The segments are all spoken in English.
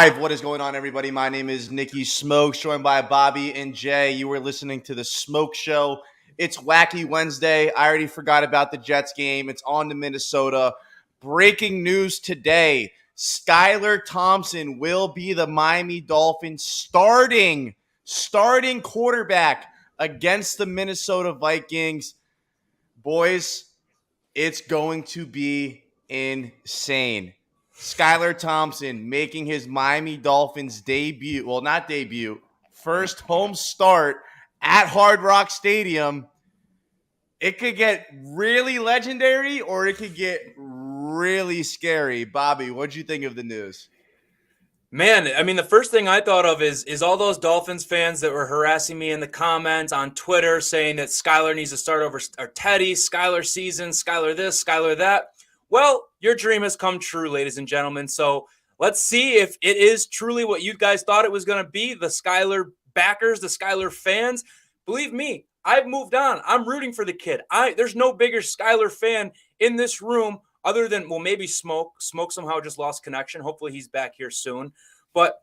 Live. What is going on, everybody? My name is Nikki Smokes, joined by Bobby and Jay. You were listening to the Smoke Show. It's Wacky Wednesday. I already forgot about the Jets game. It's on to Minnesota. Breaking news today. Skylar Thompson will be the Miami Dolphins starting quarterback against the Minnesota Vikings. Boys, it's going to be insane. Skylar Thompson making his Miami Dolphins debut. Well, not debut. First home start at Hard Rock Stadium. It could get really legendary or it could get really scary. Bobby, what'd you think of the news? Man, I mean, the first thing I thought of is all those Dolphins fans that were harassing me in the comments on Twitter saying that Skylar needs to start over Teddy, Skylar season, Skylar this, Skylar that. Well, your dream has come true, ladies and gentlemen. So let's see if it is truly what you guys thought it was going to be. The Skylar backers, the Skylar fans. Believe me, I've moved on. I'm rooting for the kid. There's no bigger Skylar fan in this room other than, well, maybe Smoke. Smoke somehow just lost connection. Hopefully he's back here soon. But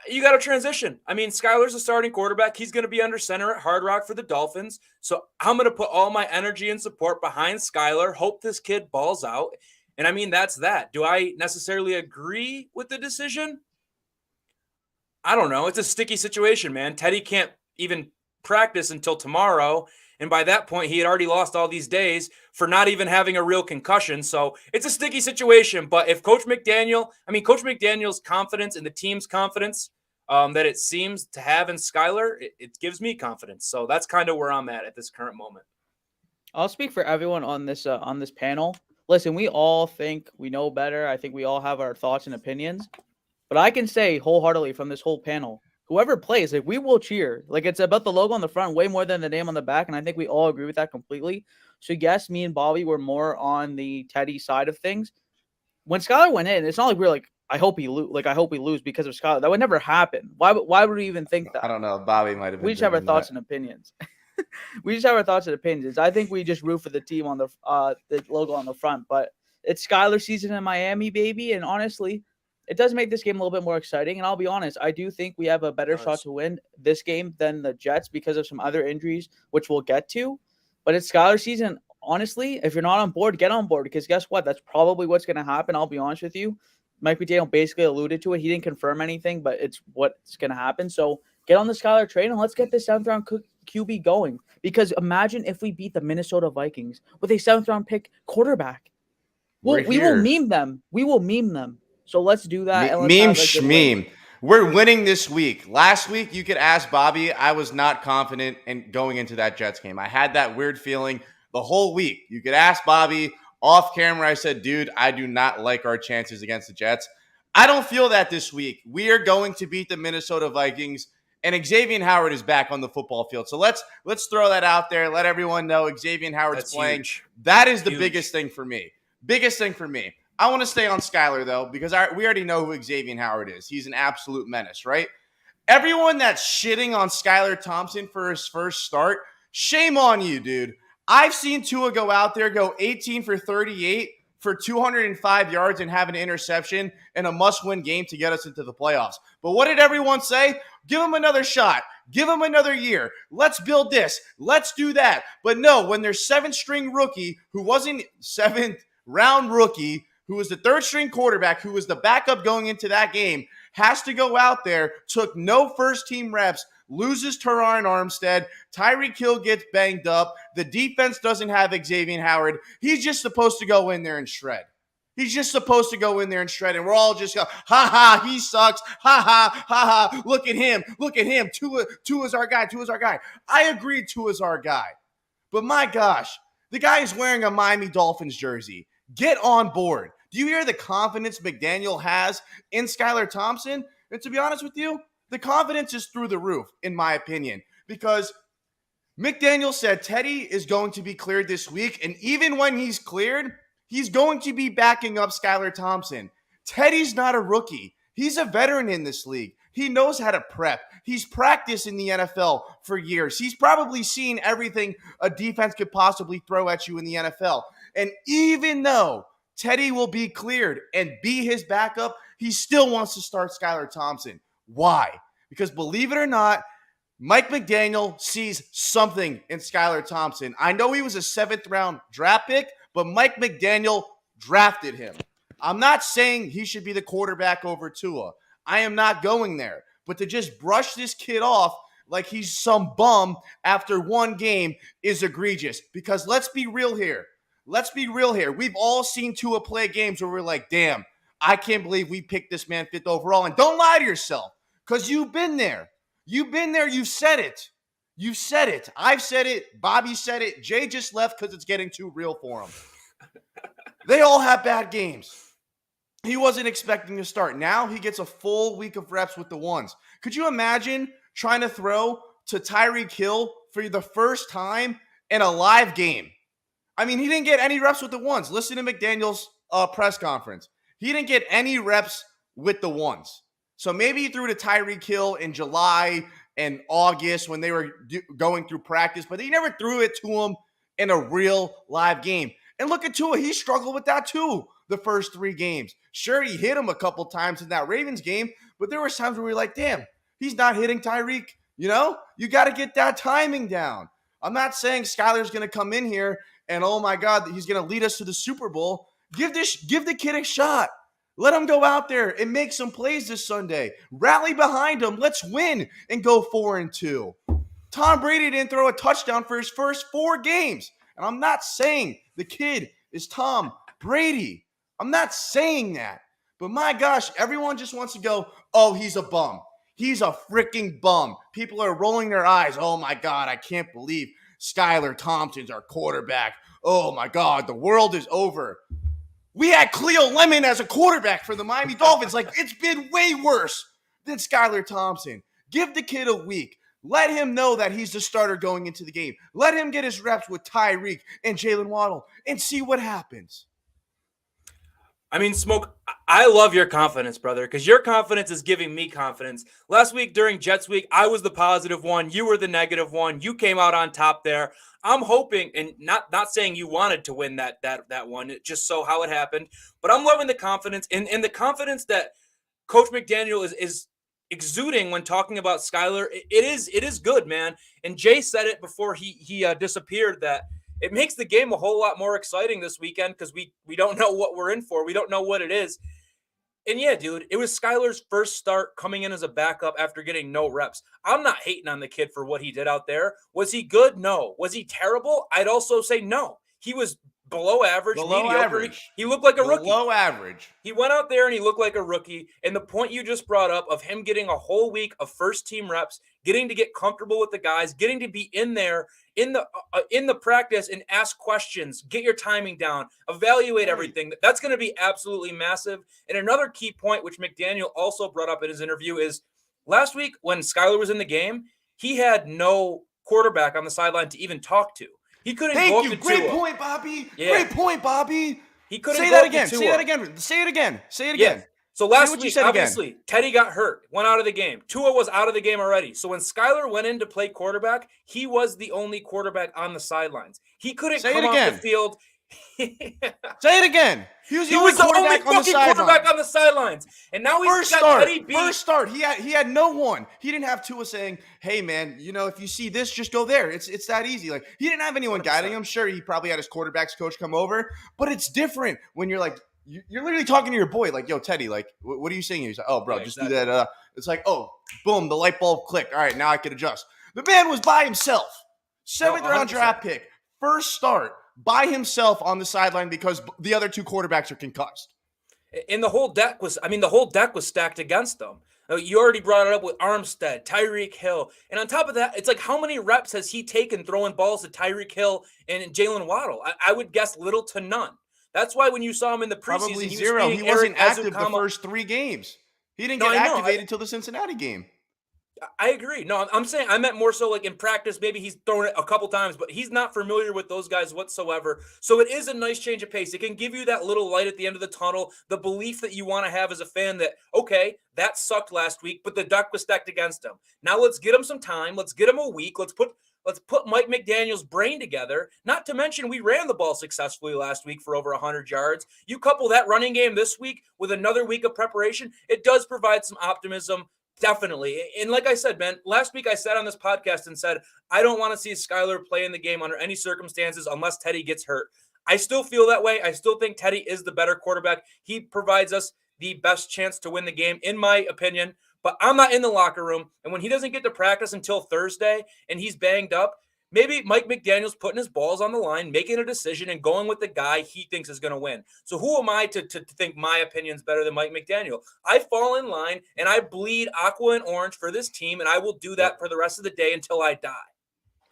you got to transition. I mean, Skylar's a starting quarterback. He's going to be under center at Hard Rock for the Dolphins. So I'm going to put all my energy and support behind Skylar. Hope this kid balls out. And I mean, that's that. Do I necessarily agree with the decision? I don't know. It's a sticky situation, man. Teddy can't even practice until tomorrow. And by that point, he had already lost all these days for not even having a real concussion. So it's a sticky situation. But if Coach McDaniel's confidence and the team's confidence that it seems to have in Skylar, it gives me confidence. So that's kind of where I'm at this current moment. I'll speak for everyone on this panel. Listen, we all think we know better. I think we all have our thoughts and opinions. But I can say wholeheartedly from this whole panel, whoever plays, we will cheer. It's about the logo on the front way more than the name on the back, and I think we all agree with that completely. So, yes, me and Bobby were more on the Teddy side of things. When Skylar went in, it's not like we're like, I hope he lose because of Skylar. That would never happen. Why would we even think that? I don't know. Bobby might have been. We just have our thoughts and opinions. I think we just root for the team on the logo on the front. But it's Skylar season in Miami, baby, and honestly, it does make this game a little bit more exciting. And I'll be honest, I do think we have a better shot to win this game than the Jets because of some other injuries, which we'll get to. But it's Skylar season. Honestly, if you're not on board, get on board because guess what? That's probably what's going to happen. I'll be honest with you. Mike McDaniel basically alluded to it. He didn't confirm anything, but it's what's going to happen. So get on the Skylar train and let's get this 7th round QB going. Because imagine if we beat the Minnesota Vikings with a 7th round pick quarterback. We will meme them. So let's do that. Meme. We're winning this week. Last week, you could ask Bobby. I was not confident in going into that Jets game. I had that weird feeling the whole week. You could ask Bobby off camera. I said, dude, I do not like our chances against the Jets. I don't feel that this week. We are going to beat the Minnesota Vikings, and Xavien Howard is back on the football field. So let's throw that out there. Let everyone know Xavien Howard's playing. Huge. That is the biggest thing for me. I want to stay on Skylar, though, because we already know who Xavien Howard is. He's an absolute menace, right? Everyone that's shitting on Skylar Thompson for his first start, shame on you, dude. I've seen Tua go out there, go 18 for 38 for 205 yards and have an interception in a must-win game to get us into the playoffs. But what did everyone say? Give him another shot. Give him another year. Let's build this. Let's do that. But no, when their 7th-string rookie, who wasn't 7th-round rookie, who was the 3rd-string quarterback, who was the backup going into that game, has to go out there, took no first-team reps, loses Teron Armstead, Tyreek Hill gets banged up, the defense doesn't have Xavien Howard. He's just supposed to go in there and shred. And we're all just going, ha, he sucks, ha, look at him, Tua's our guy. I agree Tua's our guy. But my gosh, the guy is wearing a Miami Dolphins jersey. Get on board. Do you hear the confidence McDaniel has in Skylar Thompson? And to be honest with you, the confidence is through the roof, in my opinion, because McDaniel said Teddy is going to be cleared this week, and even when he's cleared, he's going to be backing up Skylar Thompson. Teddy's not a rookie. He's a veteran in this league. He knows how to prep. He's practiced in the NFL for years. He's probably seen everything a defense could possibly throw at you in the NFL. And even though Teddy will be cleared and be his backup, he still wants to start Skylar Thompson. Why? Because believe it or not, Mike McDaniel sees something in Skylar Thompson. I know he was a 7th-round draft pick, but Mike McDaniel drafted him. I'm not saying he should be the quarterback over Tua. I am not going there. But to just brush this kid off like he's some bum after one game is egregious. Because let's be real here. We've all seen Tua play games where we're like, damn, I can't believe we picked this man 5th overall. And don't lie to yourself, because you've been there. You've been there. You've said it. I've said it. Bobby said it. Jay just left because it's getting too real for him. They all have bad games. He wasn't expecting to start. Now he gets a full week of reps with the ones. Could you imagine trying to throw to Tyreek Hill for the first time in a live game? I mean, he didn't get any reps with the ones. Listen to McDaniel's press conference. He didn't get any reps with the ones. So maybe he threw to Tyreek Hill in July and August when they were going through practice, but he never threw it to him in a real live game. And look at Tua. He struggled with that too the first 3 games. Sure, he hit him a couple times in that Ravens game, but there were times where we were like, damn, he's not hitting Tyreek. You got to get that timing down. I'm not saying Skylar's going to come in here and, oh my God, he's going to lead us to the Super Bowl. Give the kid a shot. Let him go out there and make some plays this Sunday. Rally behind him. Let's win and go 4-2. Tom Brady didn't throw a touchdown for his first 4 games. And I'm not saying the kid is Tom Brady. I'm not saying that. But my gosh, everyone just wants to go, oh, he's a bum. He's a freaking bum. People are rolling their eyes. Oh my God, I can't believe Skylar Thompson's our quarterback. Oh my God, the world is over. We had Cleo Lemon as a quarterback for the Miami Dolphins. Like, it's been way worse than Skylar Thompson. Give the kid a week. Let him know that he's the starter going into the game. Let him get his reps with Tyreek and Jalen Waddle and see what happens. I mean, Smoke, I love your confidence, brother, because your confidence is giving me confidence. Last week during Jets Week, I was the positive one. You were the negative one. You came out on top there. I'm hoping, and not saying you wanted to win that one, it just so how it happened, but I'm loving the confidence and the confidence that Coach McDaniel is exuding when talking about Skylar. It is good, man. And Jay said it before he disappeared, that it makes the game a whole lot more exciting this weekend because we don't know what we're in for. We don't know what it is. And yeah, dude, it was Skylar's first start coming in as a backup after getting no reps. I'm not hating on the kid for what he did out there. Was he good? No. Was he terrible? I'd also say no. He was below average, mediocre. Average. He looked like a rookie. Below average. He went out there and he looked like a rookie. And the point you just brought up of him getting a whole week of first team reps, getting to get comfortable with the guys, getting to be in there in the practice and ask questions, get your timing down, evaluate everything. That's going to be absolutely massive. And another key point, which McDaniel also brought up in his interview, is last week when Skylar was in the game, he had no quarterback on the sideline to even talk to. He couldn't go up to Tua. Great point, Bobby. Yeah. Great point, Bobby. He couldn't say go that up again. to Tua. Say that again. Say it again. Say it again. Yeah. So last week, obviously, Teddy got hurt, went out of the game. Tua was out of the game already. So when Skylar went in to play quarterback, he was the only quarterback on the sidelines. He couldn't come off the field. Say it again. He was the only quarterback on the sidelines. And now he's got Teddy beat. First start. He had no one. He didn't have Tua saying, hey, man, if you see this, just go there. It's that easy. Like, he didn't have anyone 100%. Guiding him. Sure, he probably had his quarterback's coach come over. But it's different when you're like, you're literally talking to your boy, like, yo, Teddy, like, what are you saying? He's like, oh, bro, yeah, just exactly. Do that. It's like, oh, boom, the light bulb clicked. All right, now I can adjust. The man was by himself. 7th-round draft pick. First start by himself on the sideline because the other 2 quarterbacks are concussed. And the whole deck was stacked against them. You already brought it up with Armstead, Tyreek Hill. And on top of that, it's like, how many reps has he taken throwing balls to Tyreek Hill and Jalen Waddle? I would guess little to none. That's why when you saw him in the preseason, probably 0. He wasn't active the first 3 games. He didn't get activated until the Cincinnati game. I agree. No, I'm saying I meant more so like in practice. Maybe he's thrown it a couple times, but he's not familiar with those guys whatsoever. So it is a nice change of pace. It can give you that little light at the end of the tunnel, the belief that you want to have as a fan that, okay, that sucked last week, but the deck was stacked against him. Now let's get him some time. Let's get him a week. Let's Let's put Mike McDaniel's brain together. Not to mention we ran the ball successfully last week for over 100 yards. You couple that running game this week with another week of preparation, it does provide some optimism. Definitely. And like I said, man, last week I sat on this podcast and said, I don't want to see Skylar play in the game under any circumstances unless Teddy gets hurt. I still feel that way. I still think Teddy is the better quarterback. He provides us the best chance to win the game, in my opinion. But I'm not in the locker room. And when he doesn't get to practice until Thursday and he's banged up, maybe Mike McDaniel's putting his balls on the line, making a decision and going with the guy he thinks is going to win. So who am I to think my opinion's better than Mike McDaniel? I fall in line and I bleed aqua and orange for this team, and I will do that for the rest of the day until I die.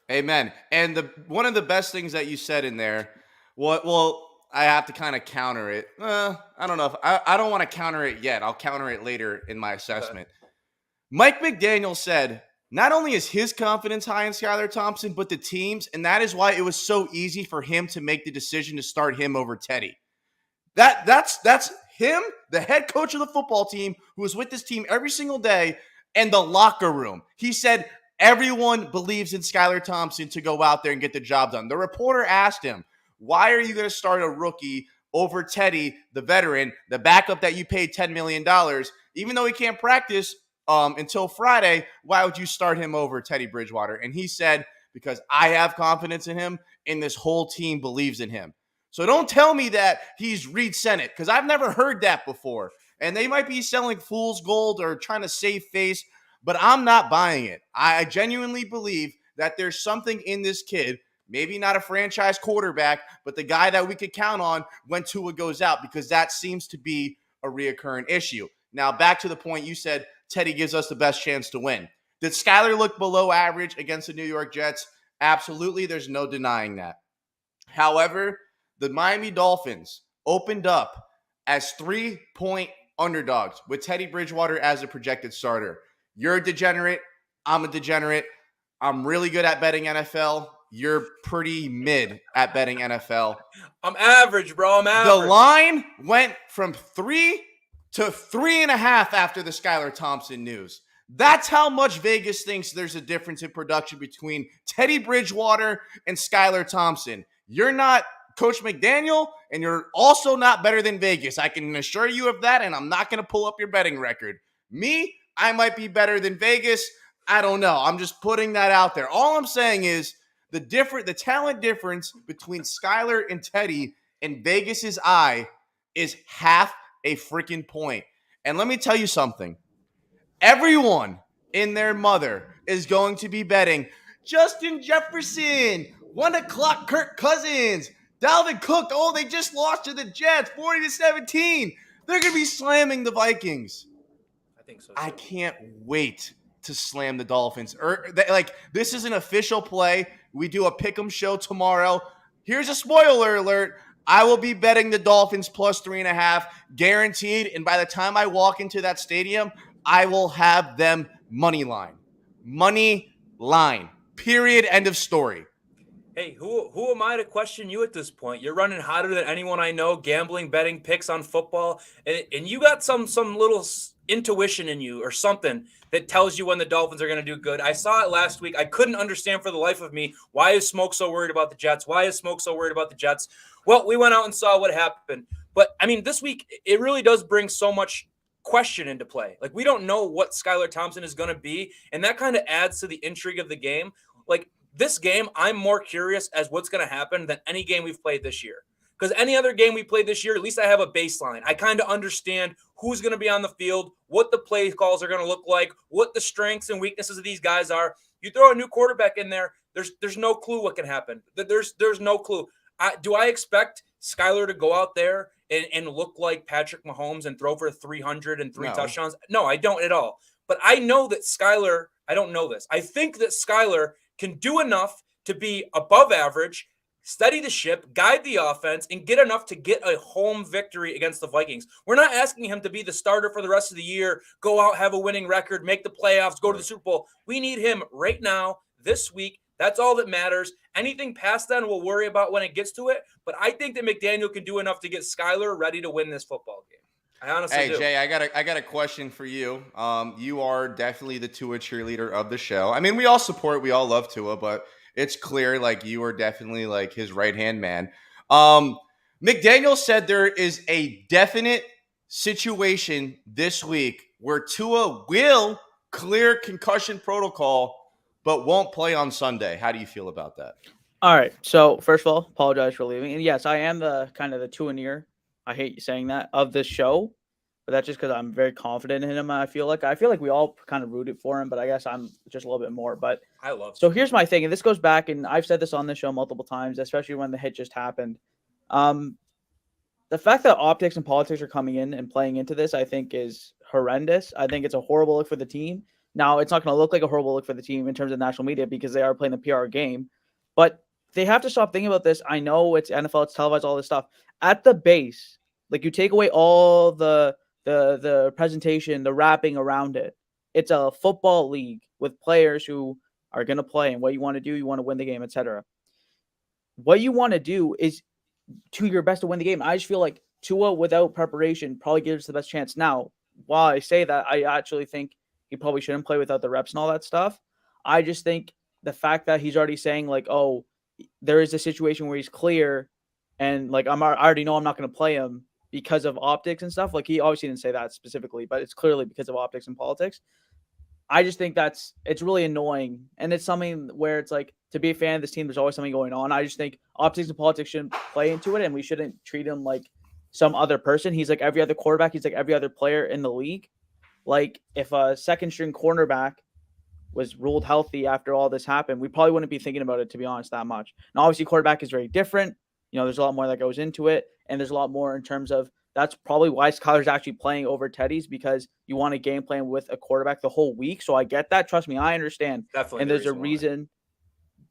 Amen. And one of the best things that you said in there, well, I have to kind of counter it. I don't know if I don't want to counter it yet. I'll counter it later in my assessment. Mike McDaniel said not only is his confidence high in Skylar Thompson, but the team's, and that is why it was so easy for him to make the decision to start him over Teddy. That's him, the head coach of the football team, who was with this team every single day, and the locker room. He said everyone believes in Skylar Thompson to go out there and get the job done. The reporter asked him, why are you going to start a rookie over Teddy, the veteran, the backup that you paid $10 million, even though he can't practice until Friday? Why would you start him over Teddy Bridgewater? And he said, because I have confidence in him and this whole team believes in him. So don't tell me that he's Reed Senate, because I've never heard that before. And they might be selling fool's gold or trying to save face, but I'm not buying it. I genuinely believe that there's something in this kid. Maybe not a franchise quarterback, but the guy that we could count on when Tua goes out, because that seems to be a reoccurring issue. Now, back to the point you said, Teddy gives us the best chance to win. Did Skylar look below average against the New York Jets? Absolutely. There's no denying that. However, the Miami Dolphins opened up as 3-point underdogs with Teddy Bridgewater as a projected starter. You're a degenerate. I'm a degenerate. I'm really good at betting NFL. You're pretty mid at betting NFL. I'm average, bro. I'm average. The line went from 3 to 3.5 after the Skylar Thompson news. That's how much Vegas thinks there's a difference in production between Teddy Bridgewater and Skylar Thompson. You're not Coach McDaniel, and you're also not better than Vegas. I can assure you of that, and I'm not going to pull up your betting record. Me, I might be better than Vegas. I don't know. I'm just putting that out there. All I'm saying is the talent difference between Skylar and Teddy in Vegas's eye is half a freaking point. And let me tell you something. Everyone and their mother is going to be betting Justin Jefferson, 1 o'clock Kirk Cousins, Dalvin Cook. Oh, they just lost to the Jets, 40-17. They're going to be slamming the Vikings. I think so. I can't wait to slam the Dolphins. This is an official play. We do a pick'em show tomorrow. Here's a spoiler alert. I will be betting the Dolphins plus 3.5, guaranteed. And by the time I walk into that stadium, I will have them money line. Money line. Period. End of story. Hey, who am I to question you at this point? You're running hotter than anyone I know, gambling, betting, picks on football, and you got some little intuition in you or something that tells you when the Dolphins are going to do good. I saw it last week. I couldn't understand for the life of me, why is Smoke so worried about the Jets? Why is Smoke so worried about the Jets? Well, we went out and saw what happened. But, I mean, this week, it really does bring so much question into play. Like, we don't know what Skylar Thompson is going to be, and that kind of adds to the intrigue of the game. Like, this game, I'm more curious as what's going to happen than any game we've played this year. Because any other game we played this year, at least I have a baseline. I kind of understand who's going to be on the field, what the play calls are going to look like, what the strengths and weaknesses of these guys are. You throw a new quarterback in there, there's no clue what can happen. There's no clue. Do I expect Skylar to go out there and look like Patrick Mahomes and throw for 303 touchdowns? No, I don't at all. But I know that Skylar, I don't know this. I think that Skylar can do enough to be above average, steady the ship, guide the offense, and get enough to get a home victory against the Vikings. We're not asking him to be the starter for the rest of the year, go out, have a winning record, make the playoffs, go to the Super Bowl. We need him right now, this week. That's all that matters. Anything past then, we'll worry about when it gets to it. But I think that McDaniel can do enough to get Skylar ready to win this football game. I honestly do. Jay, I got a question for you. You are definitely the Tua cheerleader of the show. I mean, we all love Tua, but It's clear, like, you are definitely like his right-hand man. McDaniel said there is a definite situation this week where Tua will clear concussion protocol but won't play on Sunday. How do you feel about that? All right. So first of all, apologize for leaving. And yes, I am the kind of the two in ear. I hate saying that of this show, but that's just because I'm very confident in him. I feel like we all kind of rooted for him, but I guess I'm just a little bit more. But I love. So here's my thing, and this goes back, and I've said this on the show multiple times, especially when the hit just happened. The fact that optics and politics are coming in and playing into this, I think, is horrendous. I think it's a horrible look for the team. Now, it's not going to look like a horrible look for the team in terms of national media because they are playing the PR game, but they have to stop thinking about this. I know it's NFL, it's televised, all this stuff. At the base, like, you take away all the presentation, the wrapping around it. It's a football league with players who are going to play, and what you want to do, you want to win the game, etc. What you want to do is to your best to win the game. I just feel like Tua without preparation probably gives the best chance. Now, while I say that, I actually think he probably shouldn't play without the reps and all that stuff. I just think the fact that he's already saying, like, oh, there is a situation where he's clear and, like, I already know I'm not going to play him because of optics and stuff. Like, he obviously didn't say that specifically, but it's clearly because of optics and politics. I just think it's really annoying. And it's something where it's like, to be a fan of this team, there's always something going on. I just think optics and politics shouldn't play into it, and we shouldn't treat him like some other person. He's like every other quarterback. He's like every other player in the league. Like, if a second string cornerback was ruled healthy after all this happened, we probably wouldn't be thinking about it, to be honest, that much. And obviously quarterback is very different. You know, there's a lot more that goes into it, and there's a lot more in terms of that's probably why Skylar's actually playing over Teddy's, because you want a game plan with a quarterback the whole week. So I get that. Trust me, I understand. Definitely. And there's a reason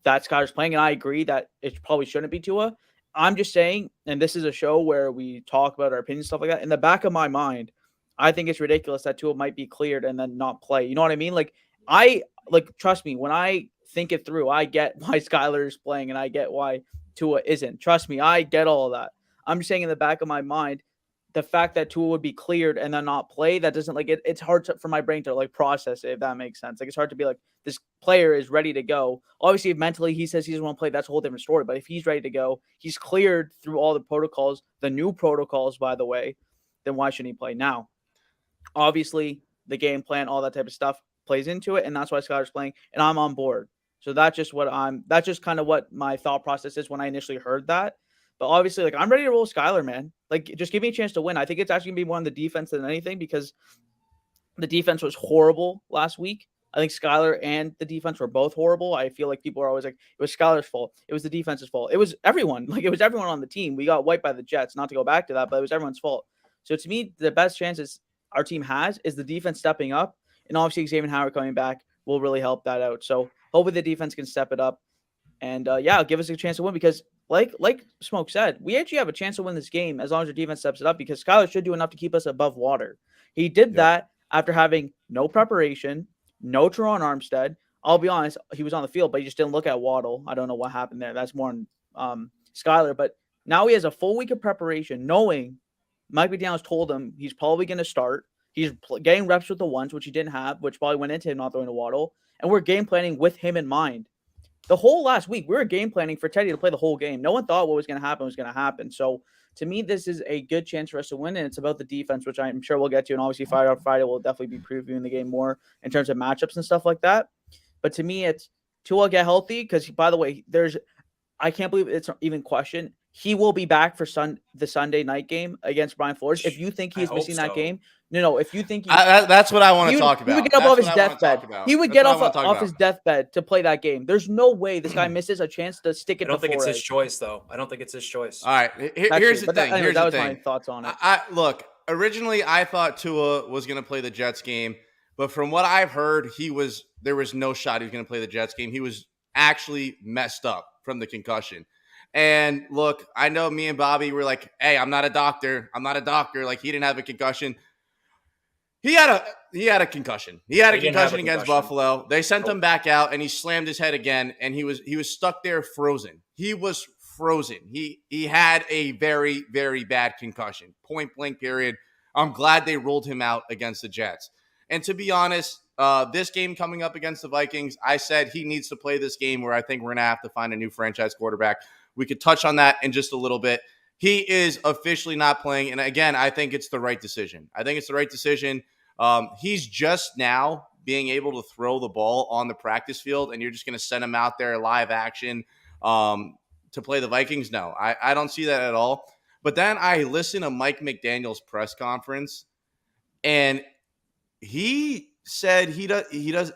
that Skylar's playing, and I agree that it probably shouldn't be Tua. I'm just saying, and this is a show where we talk about our opinions, stuff like that. In the back of my mind, I think it's ridiculous that Tua might be cleared and then not play. You know what I mean? Like, trust me, when I think it through, I get why Skylar is playing and I get why Tua isn't. Trust me, I get all of that. I'm just saying, in the back of my mind, the fact that Tua would be cleared and then not play, that doesn't, like, it's hard for my brain to, like, process it, if that makes sense. Like, it's hard to be like, this player is ready to go. Obviously, if mentally he says he doesn't want to play, that's a whole different story. But if he's ready to go, he's cleared through all the protocols, the new protocols, by the way, then why shouldn't he play now? Obviously, the game plan, all that type of stuff plays into it, and that's why Skylar's playing, and I'm on board. So that's just kind of what my thought process is when I initially heard that. But obviously, like, I'm ready to roll Skylar, man. Like, just give me a chance to win. I think it's actually going to be more on the defense than anything, because the defense was horrible last week. I think Skylar and the defense were both horrible. I feel like people are always like, it was Skylar's fault. It was the defense's fault. It was everyone. Like, it was everyone on the team. We got wiped by the Jets. Not to go back to that, but it was everyone's fault. So to me, the best chances our team has is the defense stepping up. And obviously, Xavien Howard coming back will really help that out. So hopefully the defense can step it up. And give us a chance to win, because like Smoke said, we actually have a chance to win this game as long as our defense steps it up, because Skylar should do enough to keep us above water. He did that after having no preparation, no Teron Armstead. I'll be honest, he was on the field, but he just didn't look at Waddle. I don't know what happened there. That's more on Skylar. But now he has a full week of preparation, knowing Mike McDaniel's told him he's probably going to start. He's getting reps with the ones, which he didn't have, which probably went into him not throwing to Waddle. And we're game planning with him in mind. The whole last week, we were game planning for Teddy to play the whole game. No one thought what was going to happen was going to happen. So, to me, this is a good chance for us to win, and it's about the defense, which I'm sure we'll get to. And obviously, Fire Out Friday, we'll definitely be previewing the game more in terms of matchups and stuff like that. But to me, it's Tua get healthy, because, by the way, I can't believe it's even questioned. He will be back for the Sunday night game against Brian Flores. If you think he's missing that game, no. If you think that's what I want to talk about. He would get up off his deathbed. He would get off his deathbed to play that game. There's no way this guy misses a chance to stick it. I don't think it's his choice, though. I don't think it's his choice. All right, here's the thing. That was my thoughts on it. Look, originally I thought Tua was going to play the Jets game, but from what I've heard, there was no shot he was going to play the Jets game. He was actually messed up from the concussion. And look, I know me and Bobby were like, hey, I'm not a doctor. Like, he didn't have a concussion. He had a concussion. He had a concussion against Buffalo. They sent him back out, and he slammed his head again, and he was stuck there frozen. He was frozen. He had a very, very bad concussion. Point blank period. I'm glad they ruled him out against the Jets. And to be honest, This game coming up against the Vikings, I said he needs to play this game where I think we're going to have to find a new franchise quarterback. We could touch on that in just a little bit. He is officially not playing. And again, I think it's the right decision. He's just now being able to throw the ball on the practice field, and you're just going to send him out there live action to play the Vikings? No, I don't see that at all. But then I listened to Mike McDaniel's press conference, and he said he does. I'm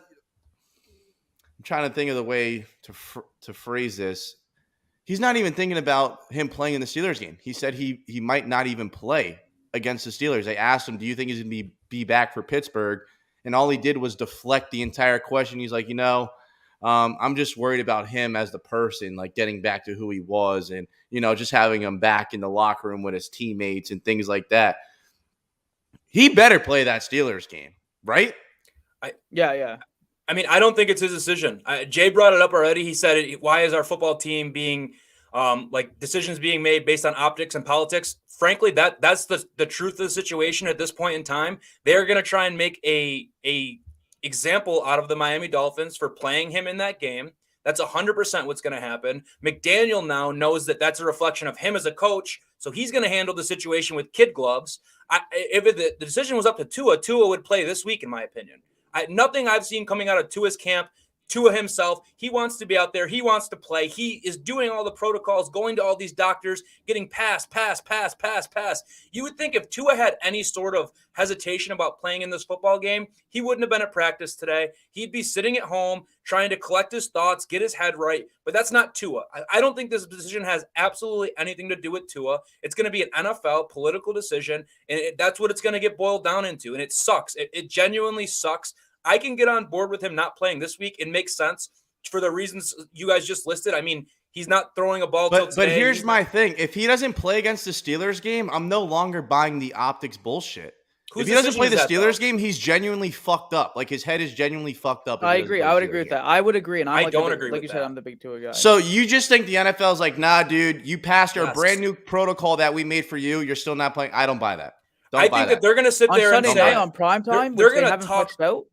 trying to think of the way to phrase this. He's not even thinking about him playing in the Steelers game. He said he might not even play against the Steelers. They asked him, do you think he's going to be back for Pittsburgh? And all he did was deflect the entire question. He's like, I'm just worried about him as the person, like getting back to who he was and, just having him back in the locker room with his teammates and things like that. He better play that Steelers game, right? Yeah. I mean, I don't think it's his decision. Jay brought it up already. He said, why is our football team being decisions being made based on optics and politics? Frankly, that's the truth of the situation at this point in time. They're going to try and make a example out of the Miami Dolphins for playing him in that game. That's 100% what's going to happen. McDaniel now knows that that's a reflection of him as a coach, so he's going to handle the situation with kid gloves. If the decision was up to Tua would play this week, in my opinion. Nothing I've seen coming out of Tua's camp, Tua himself, he wants to be out there. He wants to play. He is doing all the protocols, going to all these doctors, getting pass. You would think if Tua had any sort of hesitation about playing in this football game, he wouldn't have been at practice today. He'd be sitting at home trying to collect his thoughts, get his head right. But that's not Tua. I don't think this decision has absolutely anything to do with Tua. It's going to be an NFL political decision, and that's what it's going to get boiled down into. And it sucks. It genuinely sucks. I can get on board with him not playing this week. It makes sense for the reasons you guys just listed. I mean, he's not throwing a ball till today. But here's my thing. If he doesn't play against the Steelers game, I'm no longer buying the optics bullshit. If he doesn't play the Steelers game, he's genuinely fucked up. Like, his head is genuinely fucked up. I agree. I would agree with that. I would agree. And I don't agree with that. Like you said, I'm the big Tua guy. So you just think the NFL's like, nah, dude, you passed our brand new protocol that we made for you. You're still not playing. I don't buy that. I think that they're going to sit there on Sunday night on primetime, they're going to talk out.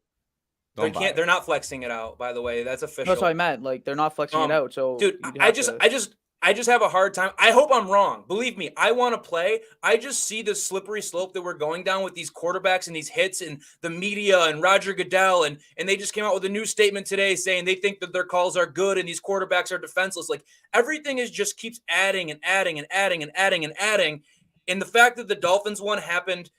They're not flexing it out, by the way. That's official. That's what I meant. Like, they're not flexing it out. So, dude, I just have a hard time. I hope I'm wrong. Believe me, I want to play. I just see this slippery slope that we're going down with these quarterbacks and these hits and the media and Roger Goodell. And they just came out with a new statement today saying they think that their calls are good and these quarterbacks are defenseless. Like, everything just keeps adding and adding and adding and adding and adding. And the fact that the Dolphins one happened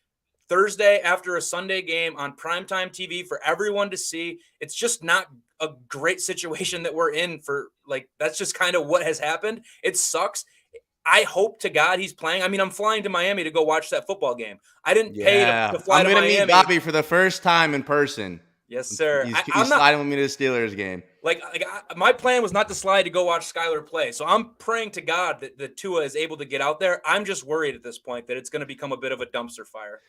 Thursday after a Sunday game on primetime TV for everyone to see, it's just not a great situation that we're in for, like, that's just kind of what has happened. It sucks. I hope to God he's playing. I mean, I'm flying to Miami to go watch that football game. I didn't pay to fly to Miami. I'm going to meet Bobby for the first time in person. Yes, sir. He's sliding with me to the Steelers game. My plan was not to slide to go watch Skylar play. So I'm praying to God that Tua is able to get out there. I'm just worried at this point that it's going to become a bit of a dumpster fire.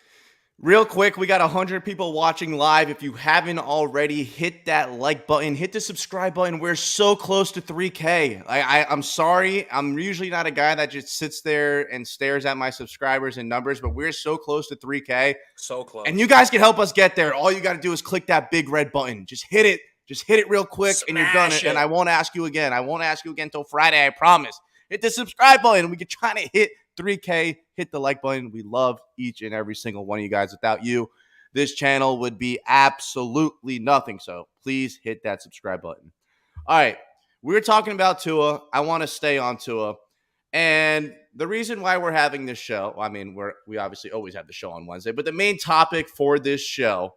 Real quick, we got 100 people watching live. If you haven't already, hit that like button, hit the subscribe button. We're so close to 3K. I'm sorry. I'm usually not a guy that just sits there and stares at my subscribers and numbers, but we're so close to 3K. So close. And you guys can help us get there. All you got to do is click that big red button. Just hit it. Just hit it real quick, and you're done. And I won't ask you again. I won't ask you again until Friday, I promise. Hit the subscribe button. We can try to hit 3K. Hit the like button. We love each and every single one of you guys. Without you, this channel would be absolutely nothing. So please hit that subscribe button. All right. We were talking about Tua. I want to stay on Tua. And the reason why we're having this show, I mean, we obviously always have the show on Wednesday, but the main topic for this show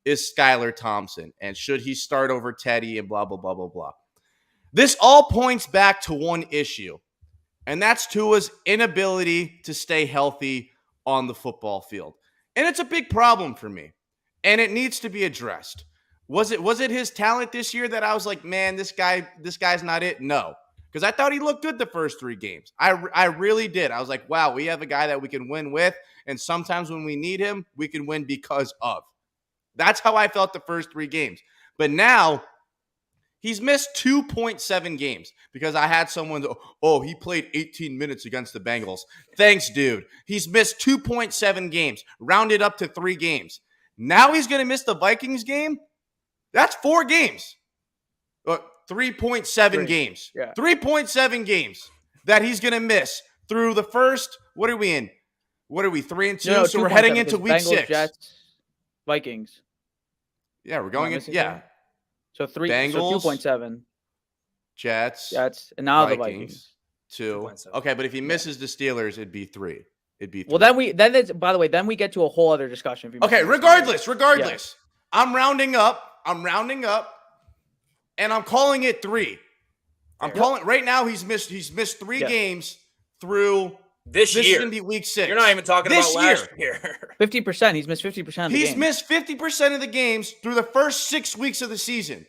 is Skylar Thompson. And should he start over Teddy and blah, blah, blah, blah, blah. This all points back to one issue. And that's Tua's inability to stay healthy on the football field. And it's a big problem for me. And it needs to be addressed. Was it his talent this year that I was like, man, this guy's not it? No. Because I thought he looked good the first 3 games. I really did. I was like, wow, we have a guy that we can win with. And sometimes when we need him, we can win because of. That's how I felt the first 3 games. But now, he's missed 2.7 games because I had someone, he played 18 minutes against the Bengals. Thanks, dude. He's missed 2.7 games, rounded up to 3 games. Now he's going to miss the Vikings game? That's 4 games. 3.7 games. Yeah. 3.7 games that he's going to miss through the first. What are we in? What are we, 3 and 2? No, so we're heading into week Bengals, 6. Jets, Vikings. Yeah, we're going in. Yeah. So Bengals, 2.7. Jets, and now Vikings, the Vikings. 2. Okay, but if he misses the Steelers, it'd be 3. Well, then it's, by the way, then we get to a whole other discussion. Okay, regardless. Yeah. I'm rounding up, and I'm calling it 3. I'm calling right now. He's missed 3 games through this year. This is gonna be week 6. You're not even talking about last year. 50%. He's missed 50% of the games. He's missed 50% of the games through the first 6 weeks of the season.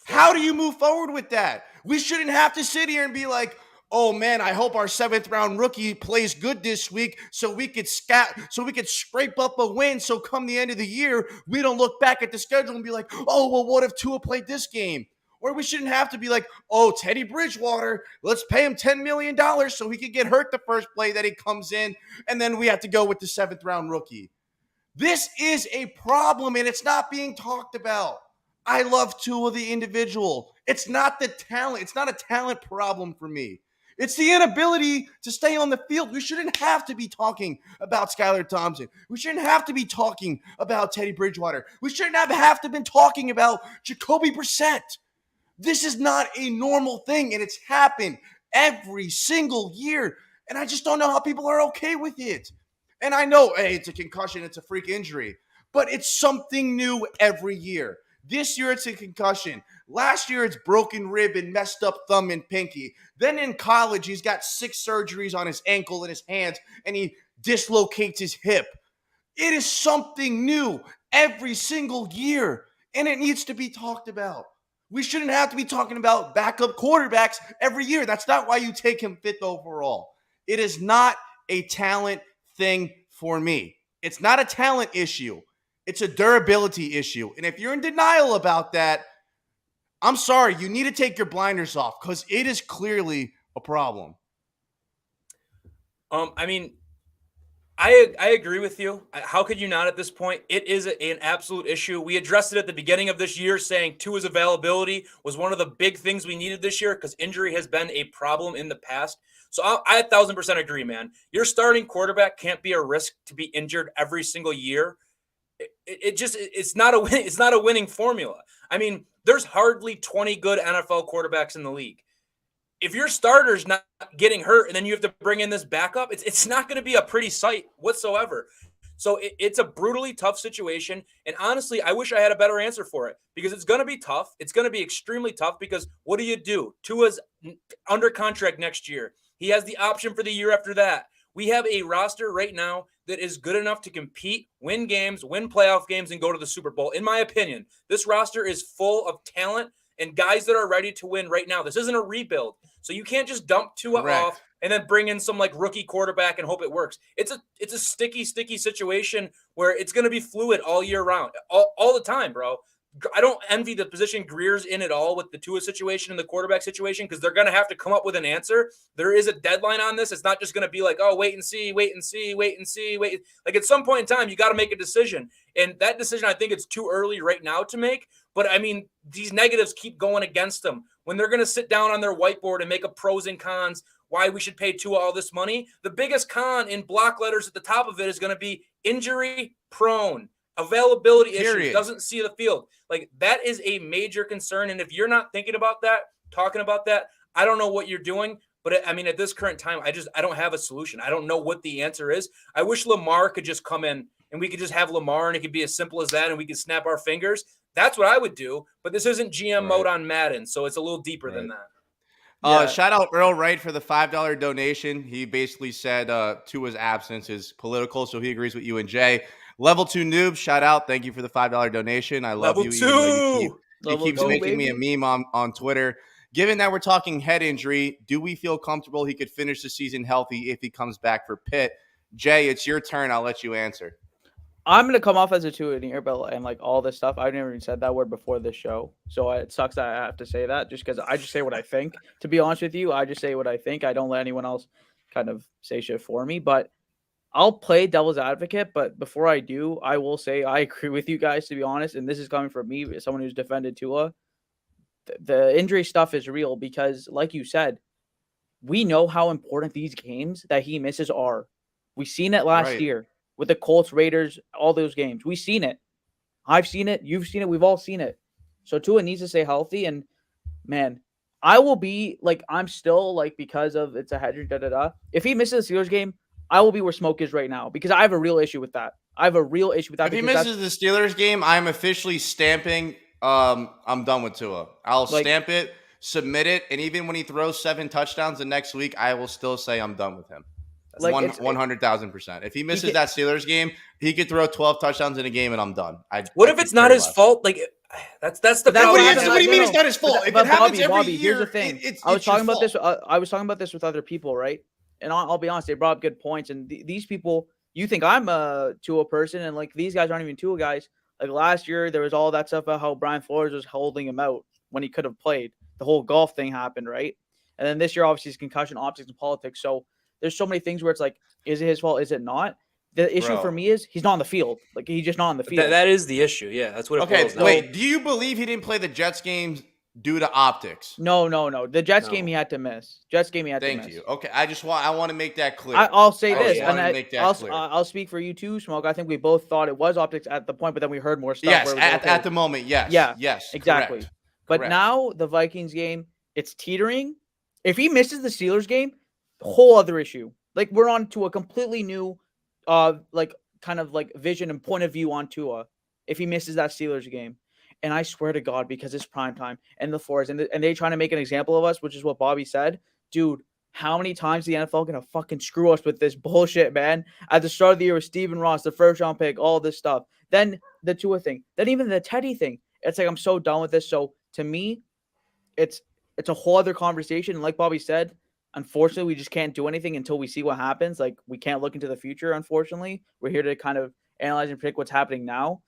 How do you move forward with that? We shouldn't have to sit here and be like, oh man, I hope our 7th round rookie plays good this week so we could scrape up a win. So come the end of the year, we don't look back at the schedule and be like, oh, well, what if Tua played this game? Or we shouldn't have to be like, oh, Teddy Bridgewater, let's pay him $10 million so he could get hurt the first play that he comes in, and then we have to go with the 7th round rookie. This is a problem, and it's not being talked about. I love Tua the individual. It's not the talent. It's not a talent problem for me. It's the inability to stay on the field. We shouldn't have to be talking about Skylar Thompson. We shouldn't have to be talking about Teddy Bridgewater. We shouldn't have to been talking about Jacoby Brissett. This is not a normal thing, and it's happened every single year, and I just don't know how people are okay with it. And I know, hey, it's a concussion, it's a freak injury, but it's something new every year. This year, it's a concussion. Last year, it's broken rib and messed up thumb and pinky. Then in college, he's got 6 surgeries on his ankle and his hands, and he dislocates his hip. It is something new every single year, and it needs to be talked about. We shouldn't have to be talking about backup quarterbacks every year. That's not why you take him 5th overall. It is not a talent thing for me. It's not a talent issue. It's a durability issue. And if you're in denial about that, I'm sorry. You need to take your blinders off because it is clearly a problem. I mean, I agree with you. How could you not at this point? It is an absolute issue. We addressed it at the beginning of this year, saying Tua's availability was one of the big things we needed this year because injury has been a problem in the past. So I 1,000% agree, man. Your starting quarterback can't be a risk to be injured every single year. It's not a winning formula. I mean, there's hardly 20 good NFL quarterbacks in the league. If your starter's not getting hurt and then you have to bring in this backup, it's not going to be a pretty sight whatsoever. So it's a brutally tough situation. And honestly, I wish I had a better answer for it because it's going to be tough. It's going to be extremely tough because what do? Tua's under contract next year. He has the option for the year after that. We have a roster right now that is good enough to compete, win games, win playoff games, and go to the Super Bowl. In my opinion, this roster is full of talent and guys that are ready to win right now. This isn't a rebuild. So you can't just dump Tua off and then bring in some like rookie quarterback and hope it works. It's a sticky situation where it's going to be fluid all year round, all the time, bro. I don't envy the position Greer's in at all with the Tua situation and the quarterback situation because they're going to have to come up with an answer. There is a deadline on this. It's not just going to be like, oh, wait and see. Like at some point in time, you got to make a decision. And that decision, I think it's too early right now to make. But, I mean, these negatives keep going against them. When they're going to sit down on their whiteboard and make a pros and cons, why we should pay Tua all this money, the biggest con in block letters at the top of it is going to be injury prone. Availability issues, doesn't see the field. Like that is a major concern. And if you're not thinking about that, talking about that, I don't know what you're doing. But I mean, at this current time, I don't have a solution. I don't know what the answer is. I wish Lamar could just come in and we could just have Lamar and it could be as simple as that and we could snap our fingers. That's what I would do. But this isn't GM mode on Madden. So it's a little deeper than that. Shout out Earl Wright for the $5 donation. He basically said Tua's absence is political. So he agrees with you and Jay. Level 2 noob, shout out. Thank you for the $5 donation. I love you. He keeps making me a meme on Twitter. Given that we're talking head injury, do we feel comfortable he could finish the season healthy if he comes back for Pitt? Jay, it's your turn. I'll let you answer. I'm going to come off as a Tua in here, but and like all this stuff, I've never even said that word before this show. So it sucks that I have to say that just because I just say what I think. To be honest with you, I just say what I think. I don't let anyone else kind of say shit for me. But I'll play devil's advocate, but before I do, I will say I agree with you guys, to be honest, and this is coming from me, as someone who's defended Tua. The injury stuff is real because, like you said, we know how important these games that he misses are. We've seen it last year with the Colts, Raiders, all those games. We've seen it. I've seen it. You've seen it. We've all seen it. So Tua needs to stay healthy. And, man, I will be, like, I'm still, like, because of it's a head, if he misses the Steelers game, I will be where smoke is right now because I have a real issue with that. If he misses the Steelers game, I'm officially stamping I'm done with Tua. I'll stamp it, submit it, and even when he throws 7 touchdowns the next week, I will still say I'm done with him. That's 100,000%. If he misses that Steelers game, he could throw 12 touchdowns in a game, and I'm done. What if it's not his fault? Like that's the problem. What do you mean it's not his fault? If it happens every year, here's the thing. I was talking about this. I was talking about this with other people, right? And I'll be honest, they brought up good points. And these people, you think I'm a Tua person, and like these guys aren't even Tua guys. Like last year, there was all that stuff about how Brian Flores was holding him out when he could have played. The whole golf thing happened, right? And then this year, obviously, is concussion, optics, and politics. So there's so many things where it's like, is it his fault? Is it not? The issue for me is he's not on the field. Like he's just not on the field. That is the issue. Yeah, that's what it boils down. Wait, do you believe he didn't play the Jets games due to optics? No. The Jets game he had to miss. Thank you. Okay, I want to make that clear. I'll say this, and I'll speak for you too, Smoke. I think we both thought it was optics at the point, but then we heard more stuff. Yes, at the moment, yes. Yeah, yes, exactly. But now the Vikings game, it's teetering. If he misses the Steelers game, whole other issue. Like we're on to a completely new, like kind of like vision and point of view on Tua. If he misses that Steelers game. And I swear to God, because it's prime time and the Forest, and they trying to make an example of us, which is what Bobby said. Dude, how many times the NFL gonna fucking screw us with this bullshit, man? At the start of the year with Stephen Ross, the first round pick, all this stuff. Then the Tua thing. Then even the Teddy thing. It's like I'm so done with this. So to me, it's a whole other conversation. And like Bobby said, unfortunately, we just can't do anything until we see what happens. Like we can't look into the future, unfortunately. We're here to kind of analyze and predict what's happening now.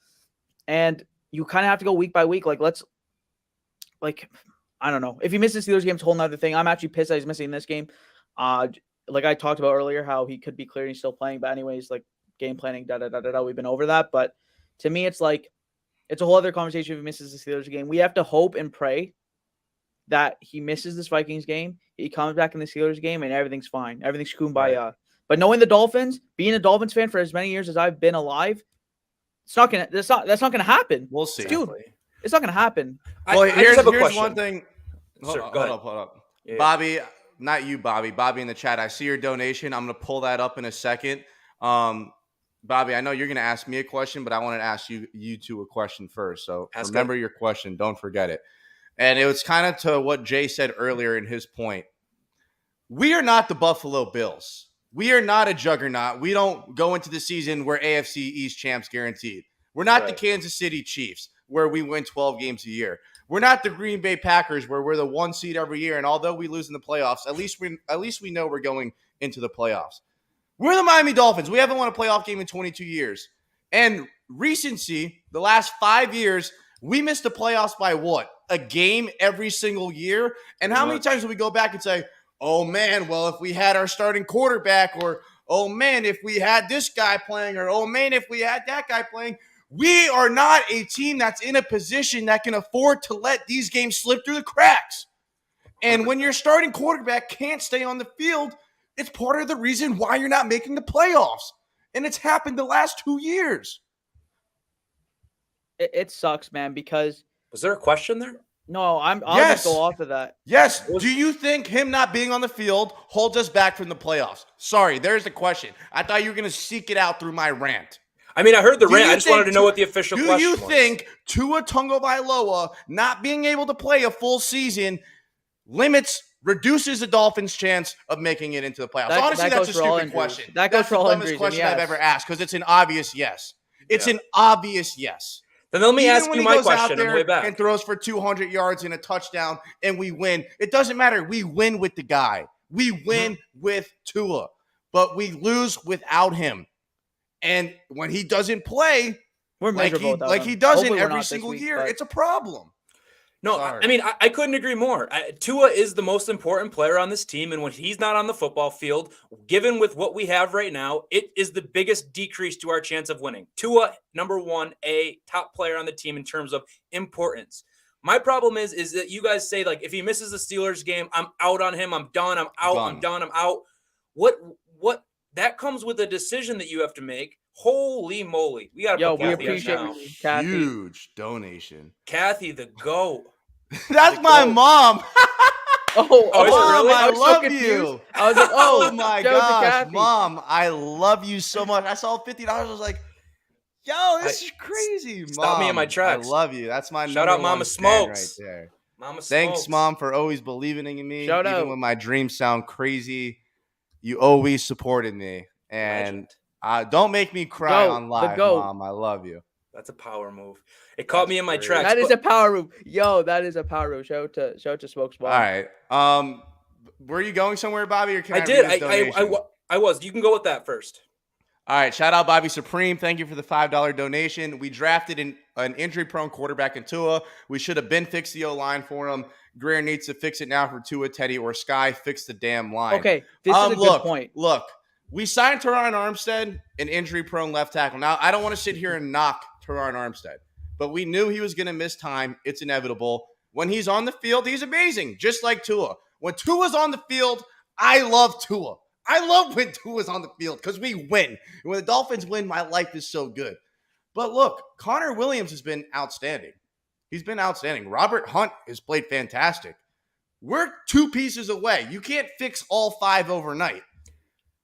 And you kind of have to go week by week. Like, I don't know. If he misses the Steelers game, it's a whole nother thing. I'm actually pissed that he's missing this game. Like I talked about earlier, how he could be cleared and still playing. But anyways, like game planning, we've been over that. But to me, it's like, it's a whole other conversation if he misses the Steelers game. We have to hope and pray that he misses this Vikings game. He comes back in the Steelers game and everything's fine. Everything's kumbaya. But knowing the Dolphins, being a Dolphins fan for as many years as I've been alive, that's not gonna happen. We'll see, dude. It's not gonna happen. Well, here's one thing. Sure, hold up. Yeah. Bobby, not you, Bobby. Bobby in the chat. I see your donation. I'm gonna pull that up in a second. Bobby, I know you're gonna ask me a question, but I want to ask you two a question first. So remember your question. Don't forget it. And it was kind of to what Jay said earlier in his point. We are not the Buffalo Bills. We are not a juggernaut. We don't go into the season where AFC East champs guaranteed. We're not the Kansas City Chiefs where we win 12 games a year. We're not the Green Bay Packers where we're the 1 seed every year. And although we lose in the playoffs, at least we know we're going into the playoffs. We're the Miami Dolphins. We haven't won a playoff game in 22 years. And recency, the last 5 years, we missed the playoffs by what? A game every single year? And how many times do we go back and say, oh, man, well, if we had our starting quarterback, or, oh, man, if we had this guy playing, or, oh, man, if we had that guy playing. We are not a team that's in a position that can afford to let these games slip through the cracks. And when your starting quarterback can't stay on the field, it's part of the reason why you're not making the playoffs. And it's happened the last 2 years. It sucks, man, because... Was there a question there? No, I'll just go off of that. Yes. Do you think him not being on the field holds us back from the playoffs? Sorry, there's the question. I thought you were going to seek it out through my rant. I mean, I heard the rant. I just wanted to know what the official question was. Do you think Tua Tagovailoa not being able to play a full season reduces the Dolphins' chance of making it into the playoffs? Honestly, that's a stupid question. That's the dumbest question I've ever asked because it's an obvious yes. It's an obvious yes. Then let me ask you my question on the way back. And throws for 200 yards and a touchdown, and we win. It doesn't matter. We win with the guy. We win with Tua, but we lose without him. And when he doesn't play, we're like he doesn't every single year, it's a problem. No, Sorry. I mean, I couldn't agree more. Tua is the most important player on this team, and when he's not on the football field, given with what we have right now, it is the biggest decrease to our chance of winning. Tua, number one, a top player on the team in terms of importance. My problem is that you guys say, like, if he misses the Steelers game, I'm out on him. I'm done. I'm out. I'm done. I'm out. What? That comes with a decision that you have to make. Holy moly. We got to put we Kathy appreciate on now. Kathy. Huge donation. Kathy, the GOAT. That's my mom. Is it really? I was so love confused. you. I was like, Oh my shout out to gosh, Kathy. Mom, I love you so much. I saw $50. I was like, yo, this is crazy. Stop me in my tracks. I love you. That's my shout number out Mama one fan Smokes right there. Mama Smokes. Thanks, Mom, for always believing in me. Shout Even out. when my dreams sound crazy, you always supported me. And don't make me cry on live, Mom. I love you. That's a power move. It caught me in my tracks. That is a power move. Yo, that is a power move. Shout out to Smokes Mom. All right. Were you going somewhere, Bobby? Or can I did. read this donation? I was. You can go with that first. All right. Shout out Bobby Supreme. Thank you for the $5 donation. We drafted an injury-prone quarterback in Tua. We should have been fixed the O-line for him. Greer needs to fix it now for Tua, Teddy, or Sky. Fix the damn line. Okay, this is a good point. Look, we signed Teron Armstead, an injury-prone left tackle. Now, I don't want to sit here and knock Teron Armstead, but we knew he was going to miss time. It's inevitable. When he's on the field, he's amazing, just like Tua. When Tua's on the field, I love Tua. I love when Tua's on the field because we win. And when the Dolphins win, my life is so good. But look, Connor Williams has been outstanding. He's been outstanding. Robert Hunt has played fantastic. We're 2 pieces away. You can't fix all 5 overnight.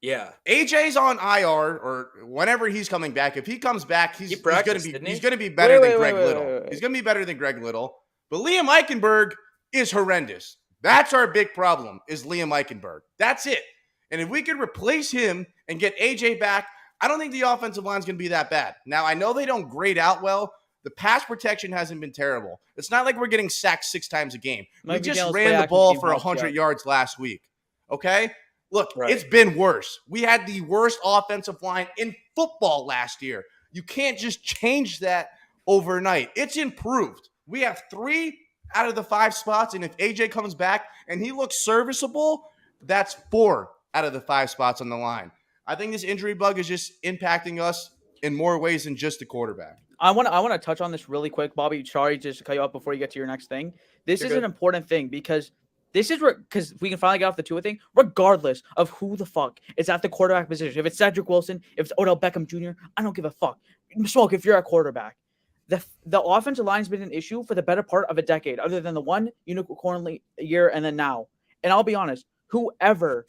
Yeah. AJ's on IR or whenever he's coming back. If he comes back, he's going to be better than Greg Little. He's going to be better than Greg Little. But Liam Eichenberg is horrendous. That's our big problem is Liam Eichenberg. That's it. And if we could replace him and get AJ back, I don't think the offensive line is going to be that bad. Now, I know they don't grade out well. The pass protection hasn't been terrible. It's not like we're getting sacked 6 times a game. We just ran the ball for 100 yards last week. Okay? Look, It's been worse. We had the worst offensive line in football last year. You can't just change that overnight. It's improved. We have 3 out of the 5 spots, and if AJ comes back and he looks serviceable, that's 4 out of the 5 spots on the line. I think this injury bug is just impacting us in more ways than just the quarterback. I want to touch on this really quick, Bobby. Sorry, just to cut you off before you get to your next thing. This is an important thing because this is because we can finally get off the Tua thing, regardless of who the fuck is at the quarterback position. If it's Cedric Wilson, if it's Odell Beckham Jr., I don't give a fuck. Smoke if you're a quarterback. The offensive line has been an issue for the better part of a decade, other than the one unicorn year and then now. And I'll be honest, whoever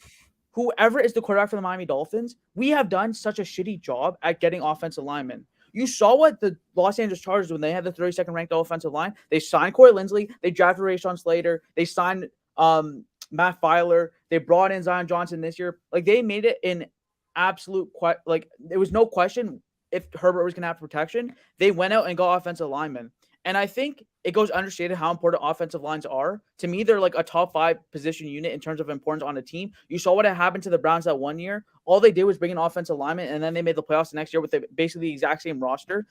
is the quarterback for the Miami Dolphins, we have done such a shitty job at getting offensive linemen. You saw what the Los Angeles Chargers, when they had the 32nd ranked offensive line, they signed Corey Linsley, they drafted Rashawn Slater, they signed Matt Filer, they brought in Zion Johnson this year. Like, they made it an absolute there was no question if Herbert was going to have protection. They went out and got offensive linemen. And I think it goes understated how important offensive lines are. To me, they're like a top 5 position unit in terms of importance on a team. You saw what had happened to the Browns that one year. All they did was bring an offensive lineman, and then they made the playoffs the next year with basically the exact same roster.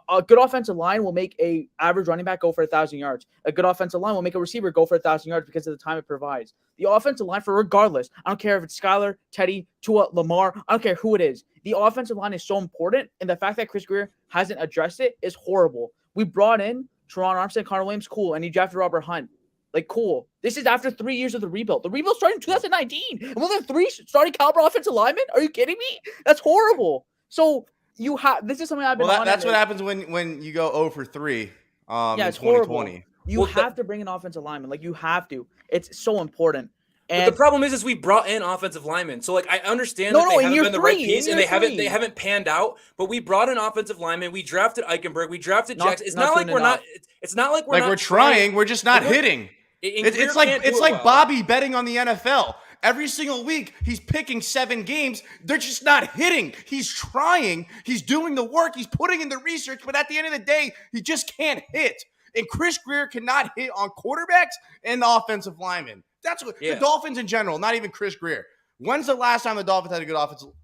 A good offensive line will make a average running back go for 1,000 yards. A good offensive line will make a receiver go for 1,000 yards because of the time it provides. The offensive line, for regardless, I don't care if it's Skylar, Teddy, Tua, Lamar, I don't care who it is. The offensive line is so important, and the fact that Chris Greer hasn't addressed it is horrible. We brought in Teron Armstead, Connor Williams, cool, and he drafted Robert Hunt. Like, cool. This is after 3 years of the rebuild. The rebuild started in 2019. And we'll have 3 starting caliber offensive linemen? Are you kidding me? That's horrible. So this is something I've been on. That's what happens when you go 0 for 3 in 2020. Horrible. You have to bring an offensive lineman. Like, you have to. It's so important. And but the problem is we brought in offensive linemen. So, like, I understand that they haven't been the right piece and they haven't panned out. But we brought in offensive linemen. We drafted Eichenberg. We drafted Jackson. It's not like we're not. It's not like we're not trying. We're just not hitting. It's like Bobby betting on the NFL. Every single week, he's picking 7 games. They're just not hitting. He's trying. He's doing the work. He's putting in the research. But at the end of the day, he just can't hit. And Chris Greer cannot hit on quarterbacks and the offensive linemen. That's what the Dolphins in general, not even Chris Greer. When's the last time the Dolphins had a good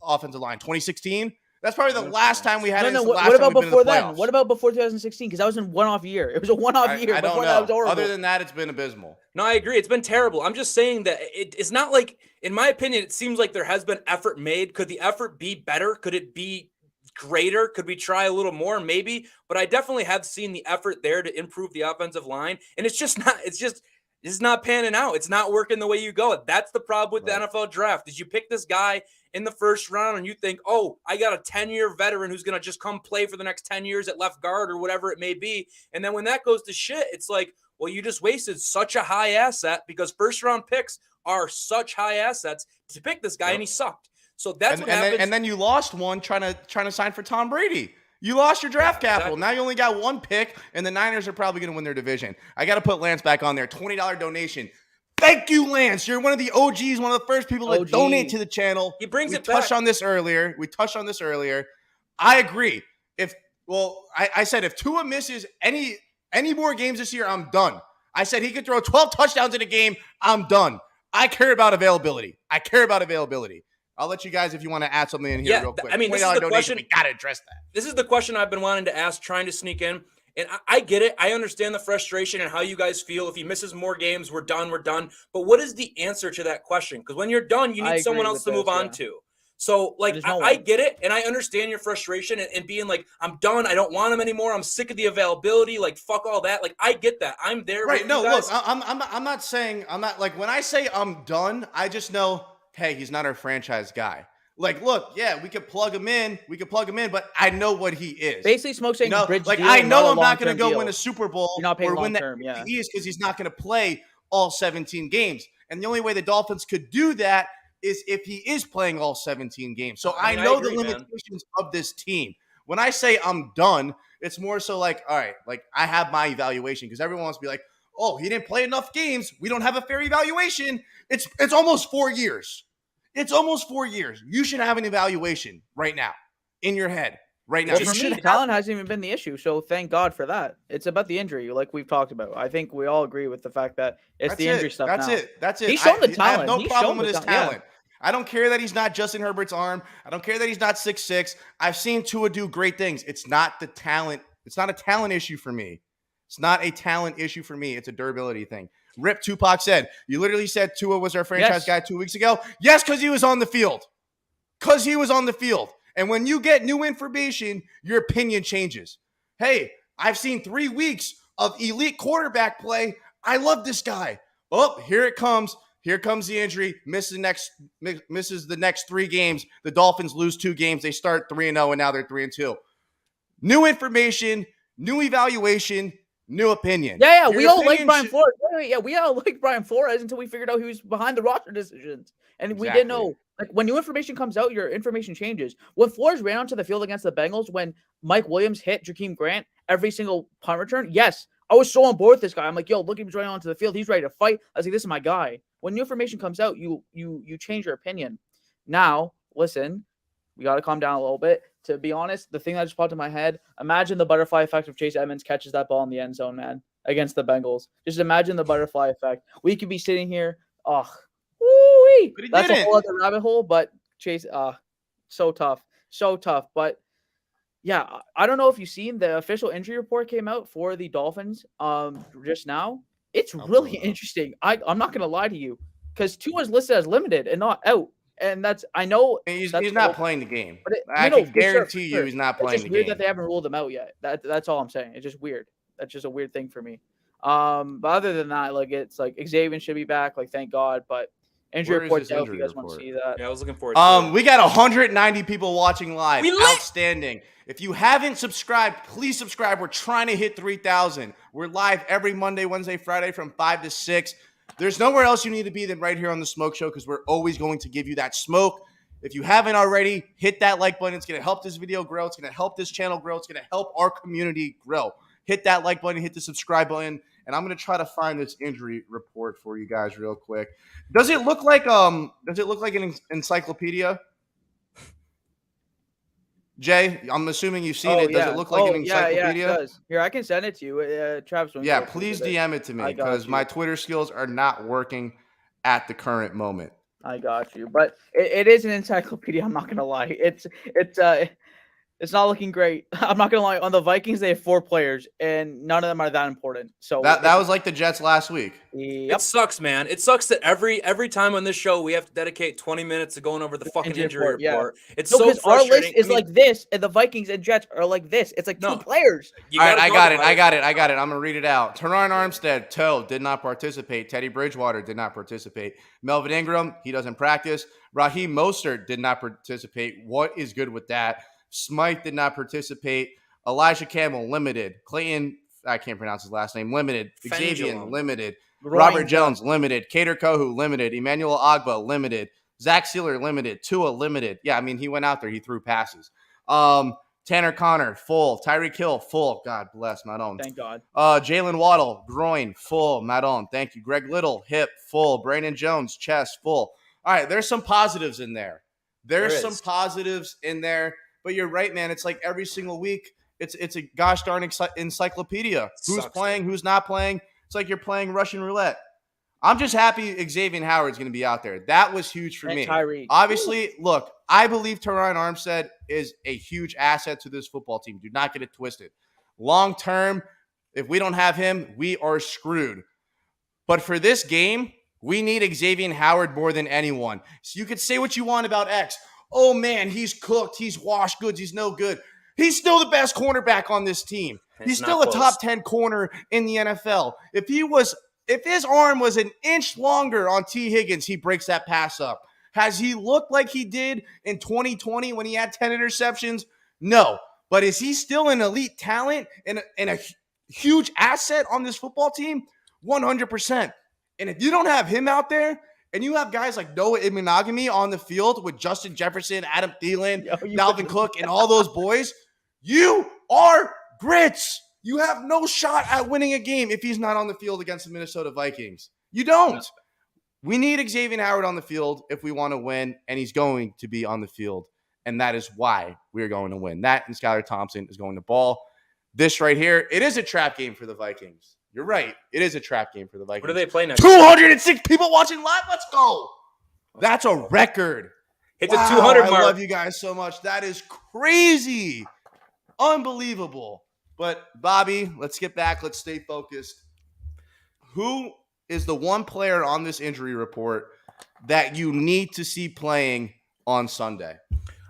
offensive line? 2016? That's probably the last time we had No, it. no. The last What time about we've been in before the then? playoffs. What about before 2016? Because that was a one-off year. It was a one-off year. I don't Before know. that was horrible. Other than that, it's been abysmal. No, I agree. It's been terrible. I'm just saying that it's not like, in my opinion, it seems like there has been effort made. Could the effort be better? Could it be greater? Could we try a little more? Maybe. But I definitely have seen the effort there to improve the offensive line. And it's not panning out. It's not working the way you go. That's the problem with the NFL draft. Is you pick this guy in the first round and you think, oh, I got a 10-year veteran who's going to just come play for the next 10 years at left guard or whatever it may be. And then when that goes to shit, it's like, well, you just wasted such a high asset because first-round picks are such high assets to pick this guy, and he sucked. So that's what happens. And then you lost one trying to sign for Tom Brady. You lost your draft capital. Exactly. Now you only got one pick, and the Niners are probably going to win their division. I got to put Lance back on there. $20 donation. Thank you, Lance. You're one of the OGs, one of the first people to donate to the channel. He brings it back. We touched on this earlier. I agree. I said if Tua misses any more games this year, I'm done. I said he could throw 12 touchdowns in a game. I'm done. I care about availability. I'll let you guys, if you want to add something in here real quick. I mean, this is the question. We got to address that. This is the question I've been wanting to ask, trying to sneak in. And I get it. I understand the frustration and how you guys feel. If he misses more games, we're done. But what is the answer to that question? Because when you're done, you need someone else to move on to. So, like, I get it, and I understand your frustration and being like, I'm done. I don't want him anymore. I'm sick of the availability. Like, fuck all that. Like, I get that. I'm there. Right. With No, you guys. look, I'm not saying, like, when I say I'm done, I just know, hey, he's not our franchise guy. Like, look, yeah, we could plug him in, but I know what he is. Basically, Smoke saying, like, I know I'm not going to go win a Super Bowl or win that he is because he's not going to play all 17 games. And the only way the Dolphins could do that is if he is playing all 17 games. So I know the limitations of this team. When I say I'm done, it's more so like, all right, like I have my evaluation because everyone wants to be like, oh, he didn't play enough games. We don't have a fair evaluation. It's almost 4 years. It's almost 4 years. You should have an evaluation right now in your head. Right now. Well, for me, talent hasn't even been the issue, so thank God for that. It's about the injury, like we've talked about. I think we all agree with the fact that it's the injury stuff now. That's it. He's shown the talent. I have no problem with his talent. I don't care that he's not Justin Herbert's arm. I don't care that he's not 6'6". I've seen Tua do great things. It's not the talent. It's not a talent issue for me. It's a durability thing. Rip Tupac said, you literally said Tua was our franchise guy 2 weeks ago. Yes, because he was on the field. And when you get new information, your opinion changes. Hey, I've seen 3 weeks of elite quarterback play. I love this guy. Oh, here it comes. Here comes the injury. Misses the next 3 games. The Dolphins lose 2 games. They start 3-0, and now they're 3-2. New information, new evaluation, new opinion. Yeah, we all like Brian Flores. Yeah, we all like Brian Flores until we figured out he was behind the roster decisions. And we didn't know. Like, when new information comes out, your information changes. When Flores ran onto the field against the Bengals, when Mike Williams hit Jakeem Grant every single punt return, yes, I was so on board with this guy. I'm like, yo, look, he's running onto the field. He's ready to fight. I was like, this is my guy. When new information comes out, you change your opinion. Now, listen, we got to calm down a little bit. To be honest, the thing that just popped in my head, imagine the butterfly effect if Chase Edmonds catches that ball in the end zone, man, against the Bengals. Just imagine the butterfly effect. We could be sitting here, woo-wee. That's a whole other rabbit hole, but Chase, so tough. But yeah, I don't know if you've seen the official injury report came out for the Dolphins just now. It's really interesting. I'm not going to lie to you because Tua's listed as limited and not out. And I know he's not playing the game. But I can guarantee you he's not playing the game. It's just weird that they haven't ruled him out yet. That's all I'm saying. It's just weird. That's just a weird thing for me. But other than that, like, it's like Xavien should be back. Like, thank God. But injury report's out. If you guys want to see that. Yeah, I was looking forward to it. We got 190 people watching live. Outstanding. If you haven't subscribed, please subscribe. We're trying to hit 3,000. We're live every Monday, Wednesday, Friday from 5 to 6. There's nowhere else you need to be than right here on the Smoke Show because we're always going to give you that smoke. If you haven't already, hit that like button. It's going to help this video grow. It's going to help this channel grow. It's going to help our community grow. Hit that like button. Hit the subscribe button. And I'm going to try to find this injury report for you guys real quick. Does it look like an encyclopedia? Jay, I'm assuming you've seen it. Does it look like an encyclopedia? Yeah, it does. Here, I can send it to you. Travis. Yeah, please DM it to me because my Twitter skills are not working at the current moment. I got you. But it is an encyclopedia. I'm not going to lie. It's It's not looking great. I'm not gonna lie. On the Vikings, they have 4 players, and none of them are that important. So That was like the Jets last week. It yep. sucks, man. It sucks that every time on this show we have to dedicate 20 minutes to going over the fucking injury report. Yeah. It's No, so because our frustrating. list is like this, and the Vikings and Jets are like this. It's like 2 players. You All right, gotta I got it. I'm going to read it out. Teron Armstead, toe, did not participate. Teddy Bridgewater did not participate. Melvin Ingram, he doesn't practice. Raheem Mostert did not participate. What is good with that? Smythe did not participate. Elijah Campbell, limited. Clayton, I can't pronounce his last name, limited. Xavien, limited. Robert Jones, limited. Cater Kohu, limited. Emmanuel Ogba, limited. Zach Sealer, limited. Tua, limited. Yeah, I mean, he went out there. He threw passes. Tanner Connor, full. Tyreek Hill, full. God bless, Madon. Thank God. Jalen Waddle, groin, full. Madon, thank you. Greg Little, hip, full. Brandon Jones, chest, full. All right, there's some positives in there. There's some positives in there. But you're right, man. It's like every single week, it's a gosh darn encyclopedia. Who's playing, who's not playing. It's like you're playing Russian roulette. I'm just happy Xavien Howard's going to be out there. That was huge for me. Tyreek. Obviously, look, I believe Teron Armstead is a huge asset to this football team. Do not get it twisted. Long term, if we don't have him, we are screwed. But for this game, we need Xavien Howard more than anyone. So you could say what you want about X. Oh, man, he's cooked. He's washed goods. He's no good. He's still the best cornerback on this team. He's still a top 10 corner in the NFL. If his arm was an inch longer on T. Higgins, he breaks that pass up. Has he looked like he did in 2020 when he had 10 interceptions? No. But is he still an elite talent and a huge asset on this football team? 100%. And if you don't have him out there, and you have guys like Noah Imanagami on the field with Justin Jefferson, Adam Thielen, Dalvin Cook, and all those boys, you are grits. You have no shot at winning a game if he's not on the field against the Minnesota Vikings. You don't. We need Xavien Howard on the field if we want to win, and he's going to be on the field, and that is why we're going to win. That and Skylar Thompson is going to ball. This right here, it is a trap game for the Vikings. You're right. It is a trap game for the Vikings. What do they play next? 206 people watching live. Let's go. That's a record. Hit the 200 mark. I love you guys so much. That is crazy. Unbelievable. But, Bobby, let's get back. Let's stay focused. Who is the one player on this injury report that you need to see playing on Sunday?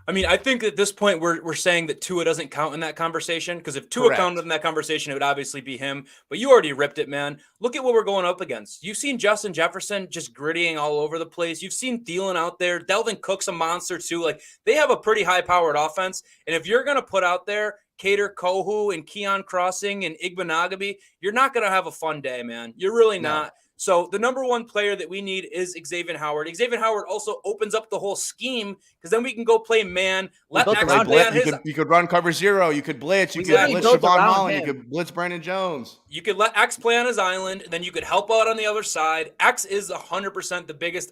I mean, I think at this point we're saying that Tua doesn't count in that conversation, because if Tua counted in that conversation, it would obviously be him. But you already ripped it, man. Look at what we're going up against. You've seen Justin Jefferson just grittying all over the place. You've seen Thielen out there. Delvin Cook's a monster too. Like, they have a pretty high-powered offense. And if you're going to put out there Cater Kohu and Keon Crossing and Igbenogany, you're not going to have a fun day, man. You're really not. So the number one player that we need is Xavien Howard. Xavien Howard also opens up the whole scheme, because then we can go play man. Let X play on his. You could run cover zero. You could blitz. You could blitz Siobhan Holland. You could blitz Brandon Jones. You could let X play on his island, and then you could help out on the other side. X is 100% the biggest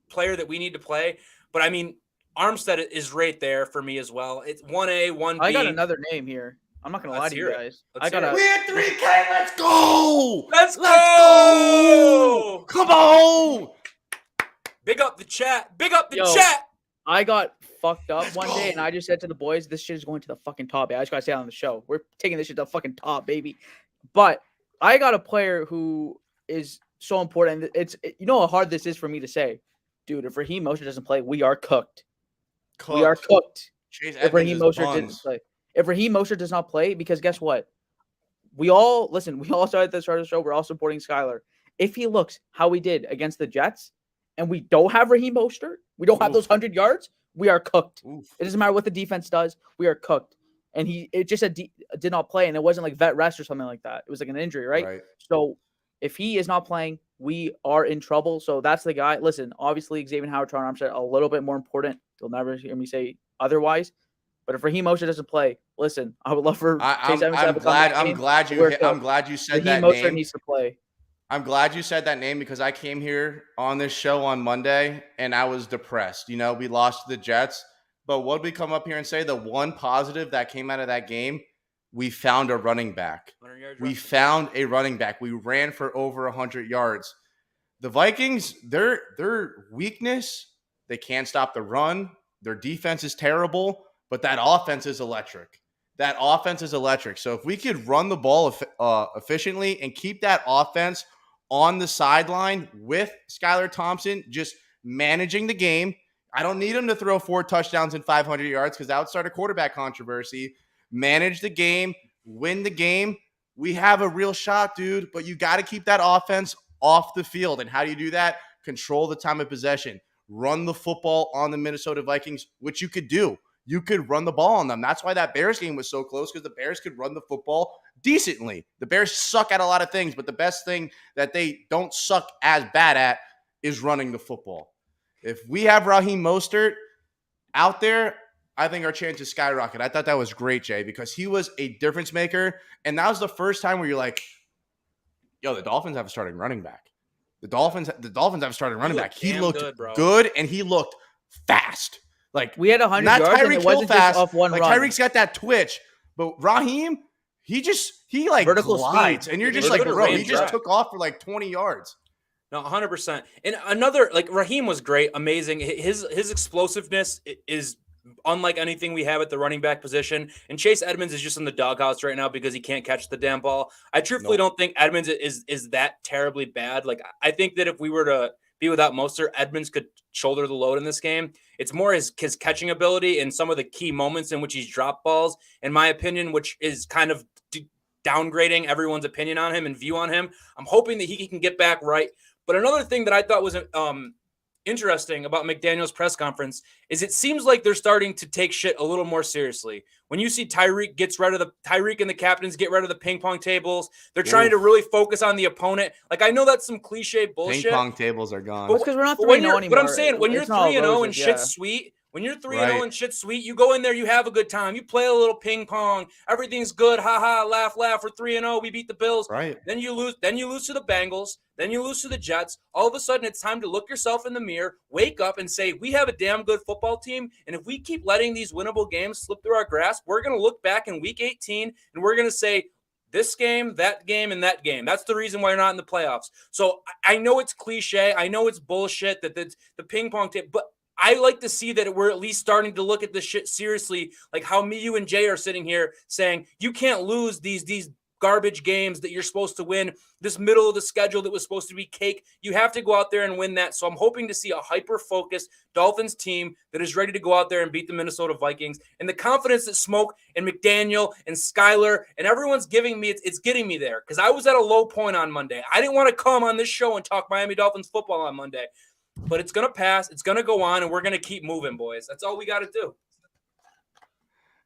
player that we need to play. But I mean, Armstead is right there for me as well. It's 1A, 1B. I got another name here. I'm not gonna lie to you guys. We had 3K. Let's go. Let's go. Come on. Big up the chat. Big up the chat. I got fucked up one day, and I just said to the boys, "This shit is going to the fucking top." I just gotta say it on the show. We're taking this shit to the fucking top, baby. But I got a player who is so important. You know how hard this is for me to say, dude. If Raheem Mostert doesn't play, we are cooked. We are cooked. If Raheem Mostert didn't play. If Raheem Mostert does not play, because guess what? We all started at the start of the show. We're all supporting Skylar. If he looks how he did against the Jets, and we don't have Raheem Mostert, we don't have those 100 yards, we are cooked. It doesn't matter what the defense does. We are cooked. And it just did not play, and it wasn't like vet rest or something like that. It was like an injury, right? So if he is not playing, we are in trouble. So that's the guy. Listen, obviously, Xavien Howard, Teron Armstead, a little bit more important. You'll never hear me say otherwise. But if Raheem Mostert doesn't play, listen, I would love for Chase Evans to have a comeback game. I'm glad you said that Raheem Mostert name. needs to play. I'm glad you said that name, because I came here on this show on Monday and I was depressed. You know, we lost to the Jets. But what did we come up here and say? The one positive that came out of that game, we found a running back. We found a running back. We ran for over 100 yards. The Vikings, their weakness, they can't stop the run. Their defense is terrible. but that offense is electric. That offense is electric. So if we could run the ball efficiently and keep that offense on the sideline with Skylar Thompson just managing the game. I don't need him to throw 4 touchdowns and 500 yards because that would start a quarterback controversy. Manage the game, win the game. We have a real shot, dude, but you got to keep that offense off the field. And how do you do that? Control the time of possession. Run the football on the Minnesota Vikings, which you could do. You could run the ball on them. That's why that Bears game was so close, because the Bears could run the football decently. The Bears suck at a lot of things, but the best thing that they don't suck as bad at is running the football. If we have Raheem Mostert out there, I think our chances skyrocket. I thought that was great, Jay, because he was a difference maker. And that was the first time where you're like, yo, the Dolphins have a starting running back. The Dolphins have a starting running back. He looked good, and he looked fast. Like, we had 100 yards, and it wasn't just off one run. Tyreek's got that twitch, but Raheem, he like vertical glides, speed. And you're just like, bro, he just took off for like 20 yards. No, 100%. And another, like, Raheem was great, amazing. His explosiveness is unlike anything we have at the running back position. And Chase Edmonds is just in the doghouse right now because he can't catch the damn ball. I truthfully don't think Edmonds is that terribly bad. Like, I think that if we were to be without Mostert, Edmonds could shoulder the load in this game. It's more his catching ability and some of the key moments in which he's dropped balls, in my opinion, which is kind of downgrading everyone's opinion on him and view on him. I'm hoping that he can get back right. But another thing that I thought was interesting about McDaniel's press conference is it seems like they're starting to take shit a little more seriously. When you see Tyreek and the captains get rid of the ping pong tables, they're trying to really focus on the opponent. Like, I know that's some cliche bullshit. Ping pong tables are gone. But because we're not 3-0 anymore. But I'm saying, when you're 3-0 and shit's sweet, when you're 3-0 and shit's sweet, you go in there, you have a good time. You play a little ping pong. Everything's good. Ha ha, laugh, laugh. We're 3-0. We beat the Bills. Right. Then you lose to the Bengals. Then you lose to the Jets. All of a sudden, it's time to look yourself in the mirror, wake up, and say, we have a damn good football team. And if we keep letting these winnable games slip through our grasp, we're going to look back in week 18 and we're going to say, this game, that game, and that game. That's the reason why you're not in the playoffs. So I know it's cliche. I know it's bullshit that the ping pong table, but I like to see that we're at least starting to look at this shit seriously, like how me, you, and Jay are sitting here saying you can't lose these garbage games that you're supposed to win, this middle of the schedule that was supposed to be cake. You have to go out there and win that. So I'm hoping to see a hyper-focused Dolphins team that is ready to go out there and beat the Minnesota Vikings. And the confidence that Smoke and McDaniel and Skylar and everyone's giving me, it's getting me there, because I was at a low point on Monday. I didn't want to come on this show and talk Miami Dolphins football on Monday. But it's going to pass. It's going to go on, and we're going to keep moving, boys. That's all we got to do.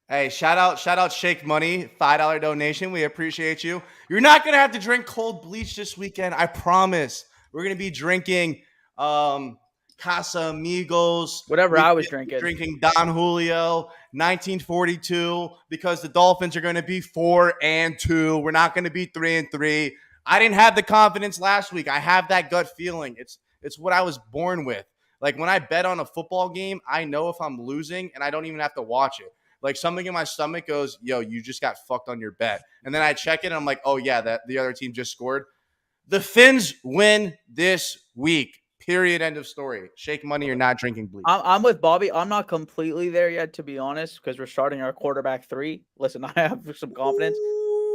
Hey, shout out Shake Money, $5 donation. We appreciate you. You're not going to have to drink cold bleach this weekend. I promise. We're going to be drinking Casamigos. Whatever I was drinking. Drinking Don Julio, 1942, because the Dolphins are going to be 4-2. We're not going to be 3-3. I didn't have the confidence last week. I have that gut feeling. It's what I was born with. Like, when I bet on a football game, I know if I'm losing, and I don't even have to watch it. Like, something in my stomach goes, yo, you just got fucked on your bet. And then I check it, and I'm like, oh, yeah, that the other team just scored. The Fins win this week. Period. End of story. Shake Money, you're not drinking bleach. I'm with Bobby. I'm not completely there yet, to be honest, because we're starting our quarterback 3. Listen, I have some confidence.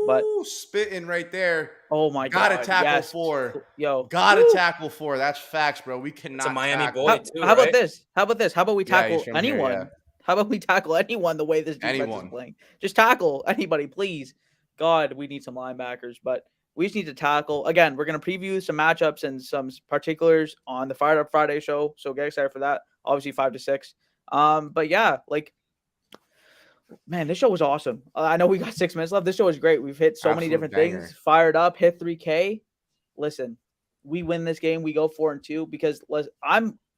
But spitting right there. Oh my God. Gotta tackle 4. Yo. Gotta tackle 4. That's facts, bro. We cannot. It's a Miami tackle. boy, too. How about this? How about we tackle anyone? Here, yeah. How about we tackle anyone the way this defense is playing? Just tackle anybody, please. God, we need some linebackers, but we just need to tackle. Again, we're going to preview some matchups and some particulars on the Fired Up Friday show, so get excited for that. Obviously, 5 to 6. But yeah, like, man, this show was awesome. I know we got 6 minutes left. This show was great. We've hit so many different things. Fired up, hit 3K. Listen, we win this game. We go 4-2 because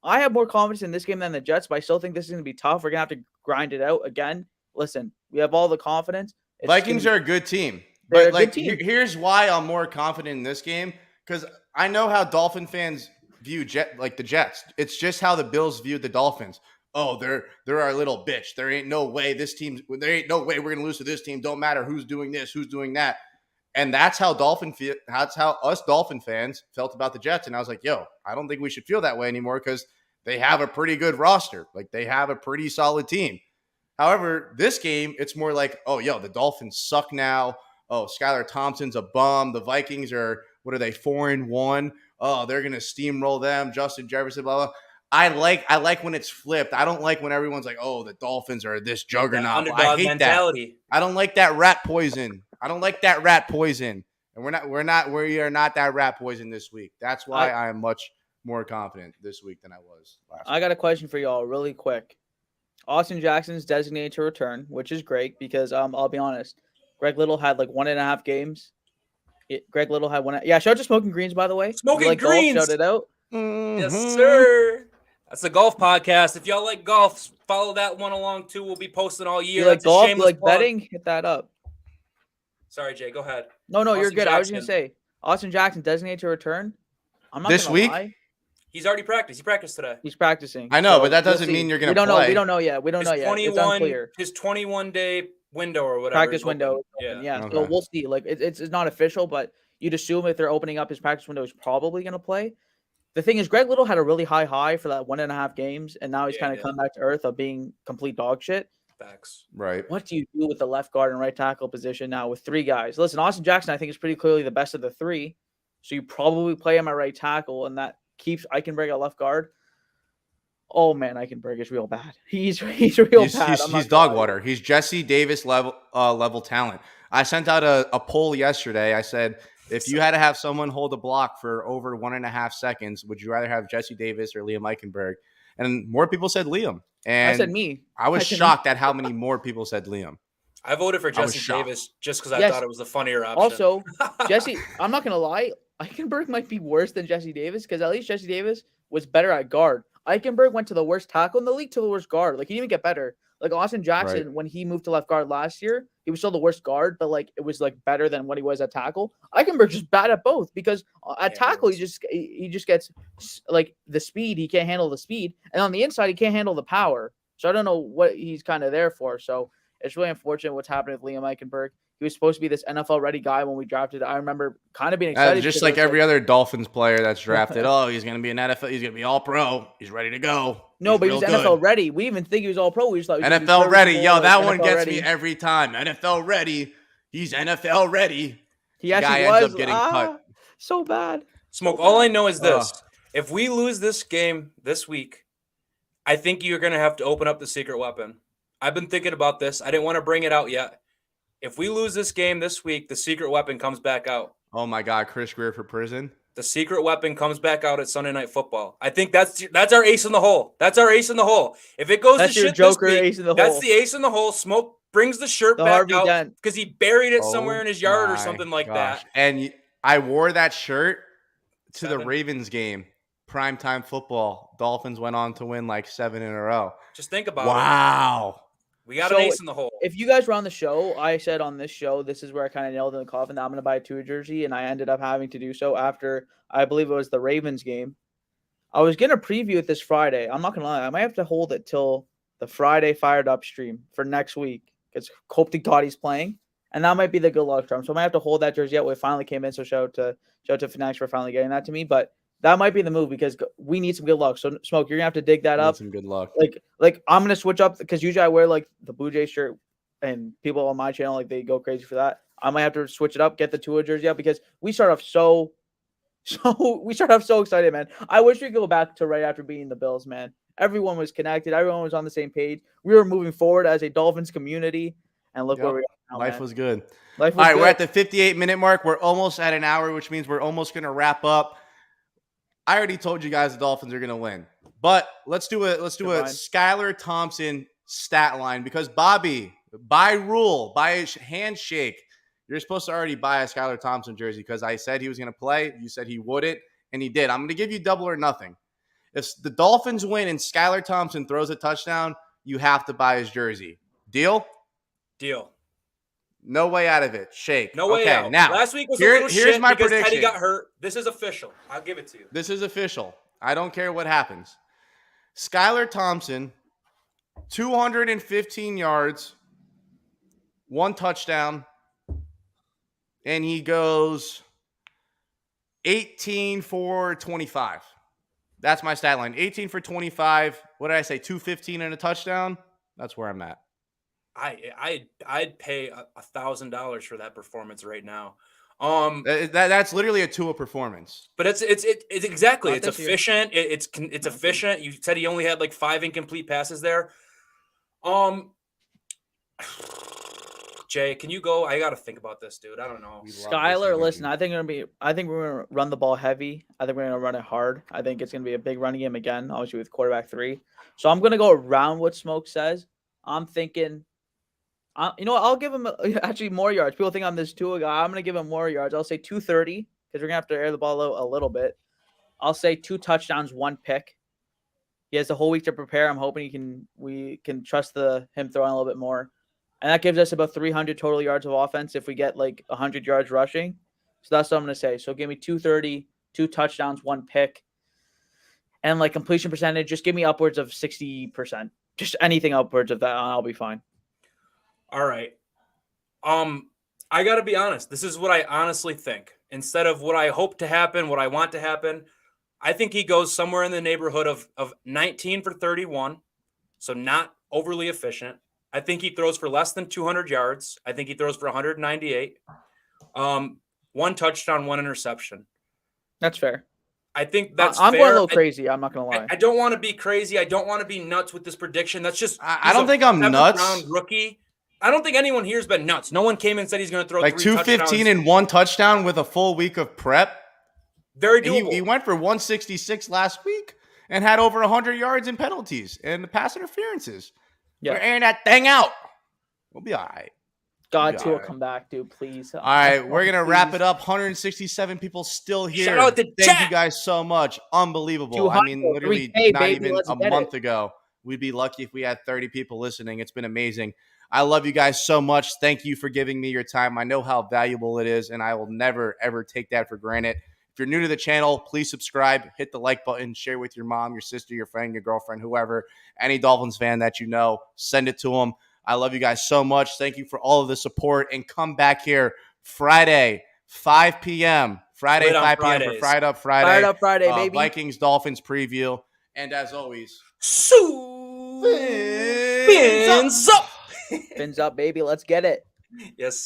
I have more confidence in this game than the Jets, but I still think this is going to be tough. We're going to have to grind it out again. Listen, we have all the confidence. Vikings are a good team. But like, here's why I'm more confident in this game, because I know how Dolphin fans view the Jets. It's just how the Bills view the Dolphins. Oh, they're our little bitch. There ain't no way we're gonna lose to this team. Don't matter who's doing this, who's doing that. And that's how that's how us Dolphin fans felt about the Jets. And I was like, yo, I don't think we should feel that way anymore, because they have a pretty good roster. Like, they have a pretty solid team. However, this game, it's more like, oh, yo, the Dolphins suck now. Oh, Skylar Thompson's a bum. The Vikings are, what are they, 4-1? Oh, they're gonna steamroll them. Justin Jefferson, blah blah. I like when it's flipped. I don't like when everyone's like, oh, the Dolphins are this juggernaut. Underdog I hate mentality. that. I don't like that rat poison. I don't like that rat poison. And we are not that rat poison this week. That's why I am much more confident this week than I was last week. I got a question for y'all really quick. Austin Jackson's designated to return, which is great because I'll be honest, Greg Little had like 1.5 games. Greg Little had one. Yeah, shout out to Smoking Greens, by the way. Smoking like Greens. Golf, shout it out. Mm-hmm. Yes, sir. That's the golf podcast. If y'all like golf, follow that one along too. We'll be posting all year. You like That's golf? You like plug. betting? Hit that up. Sorry, Jay. Go ahead. No, you're Austin good. Jackson. I was gonna say Austin Jackson designated to return. I'm not This gonna week? lie. He's already practiced. He practiced today. He's practicing. I know, so but that we'll doesn't see. mean you're gonna We don't play. know. We don't know yet. We don't know yet. It's unclear. His 21-day window or whatever. Practice window. Yeah. Okay. So we'll see. Like it's not official, but you'd assume if they're opening up his practice window, he's probably gonna play. The thing is, Greg Little had a really high for that 1.5 games, and now he's kind of come back to earth of being complete dog shit. Facts. Right. What do you do with the left guard and right tackle position now with 3 guys? Listen, Austin Jackson, I think, is pretty clearly the best of the 3. So you probably play him at right tackle, and that keeps Eichenberg at left guard. Oh man, Eichenberg is real bad. He's real bad. He's dog water. He's Jesse Davis level talent. I sent out a poll yesterday. I said, if you had to have someone hold a block for over 1.5 seconds, would you rather have Jesse Davis or Liam Eichenberg? And more people said Liam. And I said me. I was shocked at how many more people said Liam. I voted for Jesse Davis just because I thought it was the funnier option. Also, Jesse, I'm not gonna lie, Eichenberg might be worse than Jesse Davis because at least Jesse Davis was better at guard. Eichenberg went to the worst tackle in the league to the worst guard. Like he didn't even get better. Like Austin Jackson, when he moved to left guard last year, he was still the worst guard, but like it was like better than what he was at tackle. Eichenberg's just bad at both because at tackle he just gets like the speed. He can't handle the speed, and on the inside he can't handle the power. So I don't know what he's kind of there for. So it's really unfortunate what's happening with Liam Eichenberg. He was supposed to be this NFL ready guy when we drafted. I remember kind of being excited. Just like every other Dolphins player that's drafted. Oh, he's going to be an NFL. He's going to be all pro. He's ready to go. No, but he was NFL ready. We even think he was all pro. We just thought NFL ready. Yo, that one gets me every time. NFL ready. He's NFL ready. He actually ends up getting cut. So bad. Smoke. All I know is this: if we lose this game this week, I think you're going to have to open up the secret weapon. I've been thinking about this. I didn't want to bring it out yet. If we lose this game this week, the secret weapon comes back out. Oh my God, Chris Greer for prison. The secret weapon comes back out at Sunday Night Football. I think that's our ace in the hole. That's our ace in the hole. If it goes to shit Joker this week, ace in the that's hole. the ace in the hole. Smoke brings the shirt back Harvey out Dent. because he buried it somewhere in his yard or something like that. And I wore that shirt to the Ravens game. Primetime football. Dolphins went on to win like 7 in a row. Just think about it. Wow. We got an ace in the hole. If you guys were on the show, I said on this show, this is where I kind of nailed in the coffin that I'm going to buy a Tua jersey, and I ended up having to do so after, I believe it was the Ravens game. I was going to preview it this Friday. I'm not going to lie. I might have to hold it till the Friday Fired Up stream for next week because hope to God he's playing, and that might be the good luck charm. So I might have to hold that jersey out. It finally came in, so shout out to Fanatics for finally getting that to me, but that might be the move because we need some good luck. So Smoke, you're gonna have to dig that up. Some good luck. Like I'm gonna switch up because usually I wear like the Blue Jay shirt, and people on my channel like they go crazy for that. I might have to switch it up, get the Tua jersey up because we start off so excited, man. I wish we could go back to right after beating the Bills, man. Everyone was connected. Everyone was on the same page. We were moving forward as a Dolphins community, and look where we are now. Life was good. All right, we're at the 58-minute mark. We're almost at an hour, which means we're almost gonna wrap up. I already told you guys the Dolphins are going to win. But let's do a Skylar Thompson stat line because Bobby, by rule, by handshake, you're supposed to already buy a Skylar Thompson jersey because I said he was going to play. You said he wouldn't, and he did. I'm going to give you double or nothing. If the Dolphins win and Skylar Thompson throws a touchdown, you have to buy his jersey. Deal? Deal. No way out of it. Shake. No way out. Now, last week was a little here's shit my because prediction. Teddy got hurt. This is official. I'll give it to you. This is official. I don't care what happens. Skylar Thompson, 215 yards, 1 touchdown, and he goes 18 for 25. That's my stat line. 18 for 25. What did I say? 215 and a touchdown? That's where I'm at. I'd pay $1,000 for that performance right now. That's literally a Tua performance. But it's exactly, Not it's this year. efficient. It's efficient. You said he only had like 5 incomplete passes there. Jay, can you go? I got to think about this, dude. I don't know. Skylar, listen, I think we're gonna run the ball heavy. I think we're gonna run it hard. I think it's gonna be a big running game again, obviously with quarterback 3. So I'm gonna go around what Smoke says. I'm thinking, you know what? I'll give him actually more yards. People think I'm this Tua guy. I'm gonna give him more yards. I'll say 230 because we're gonna have to air the ball a little bit. I'll say 2 touchdowns, 1 pick. He has the whole week to prepare. I'm hoping we can trust him throwing a little bit more. And that gives us about 300 total yards of offense if we get like 100 yards rushing. So that's what I'm going to say. So give me 230, 2 touchdowns, 1 pick. And like completion percentage, just give me upwards of 60%. Just anything upwards of that, I'll be fine. All right. I got to be honest. This is what I honestly think. Instead of what I hope to happen, what I want to happen, I think he goes somewhere in the neighborhood of 19 for 31. So not overly efficient. I think he throws for less than 200 yards. I think he throws for 198. 1 touchdown, 1 interception. That's fair. I think that's I'm fair. going a little crazy. I'm not going to lie. I don't want to be crazy. I don't want to be nuts with this prediction. That's just I don't think I'm nuts. Round rookie. I don't think anyone here's been nuts. No one came and said he's going to throw like 3 215 and 1 touchdown with a full week of prep. Very doable. He went for 166 last week and had over 100 yards in penalties and pass interferences. Yeah. We're airing that thing out. We'll be all right. God, Tua, come back, dude, please. All right, we're going to wrap it up. 167 people still here. Shout out to Thank chat. you guys so much. Unbelievable. I mean, literally 3K, not baby. even Let's a get month it. ago. We'd be lucky if we had 30 people listening. It's been amazing. I love you guys so much. Thank you for giving me your time. I know how valuable it is, and I will never, ever take that for granted. If you're new to the channel, please subscribe, hit the like button, share with your mom, your sister, your friend, your girlfriend, whoever, any Dolphins fan that you know, send it to them. I love you guys so much. Thank you for all of the support, and come back here Friday, 5 p.m. Friday, 5 p.m. for Fried Up Friday. Fried Up Friday, baby. Vikings, Dolphins preview. And as always, Fins up. Fins up, baby. Let's get it. Yes, sir.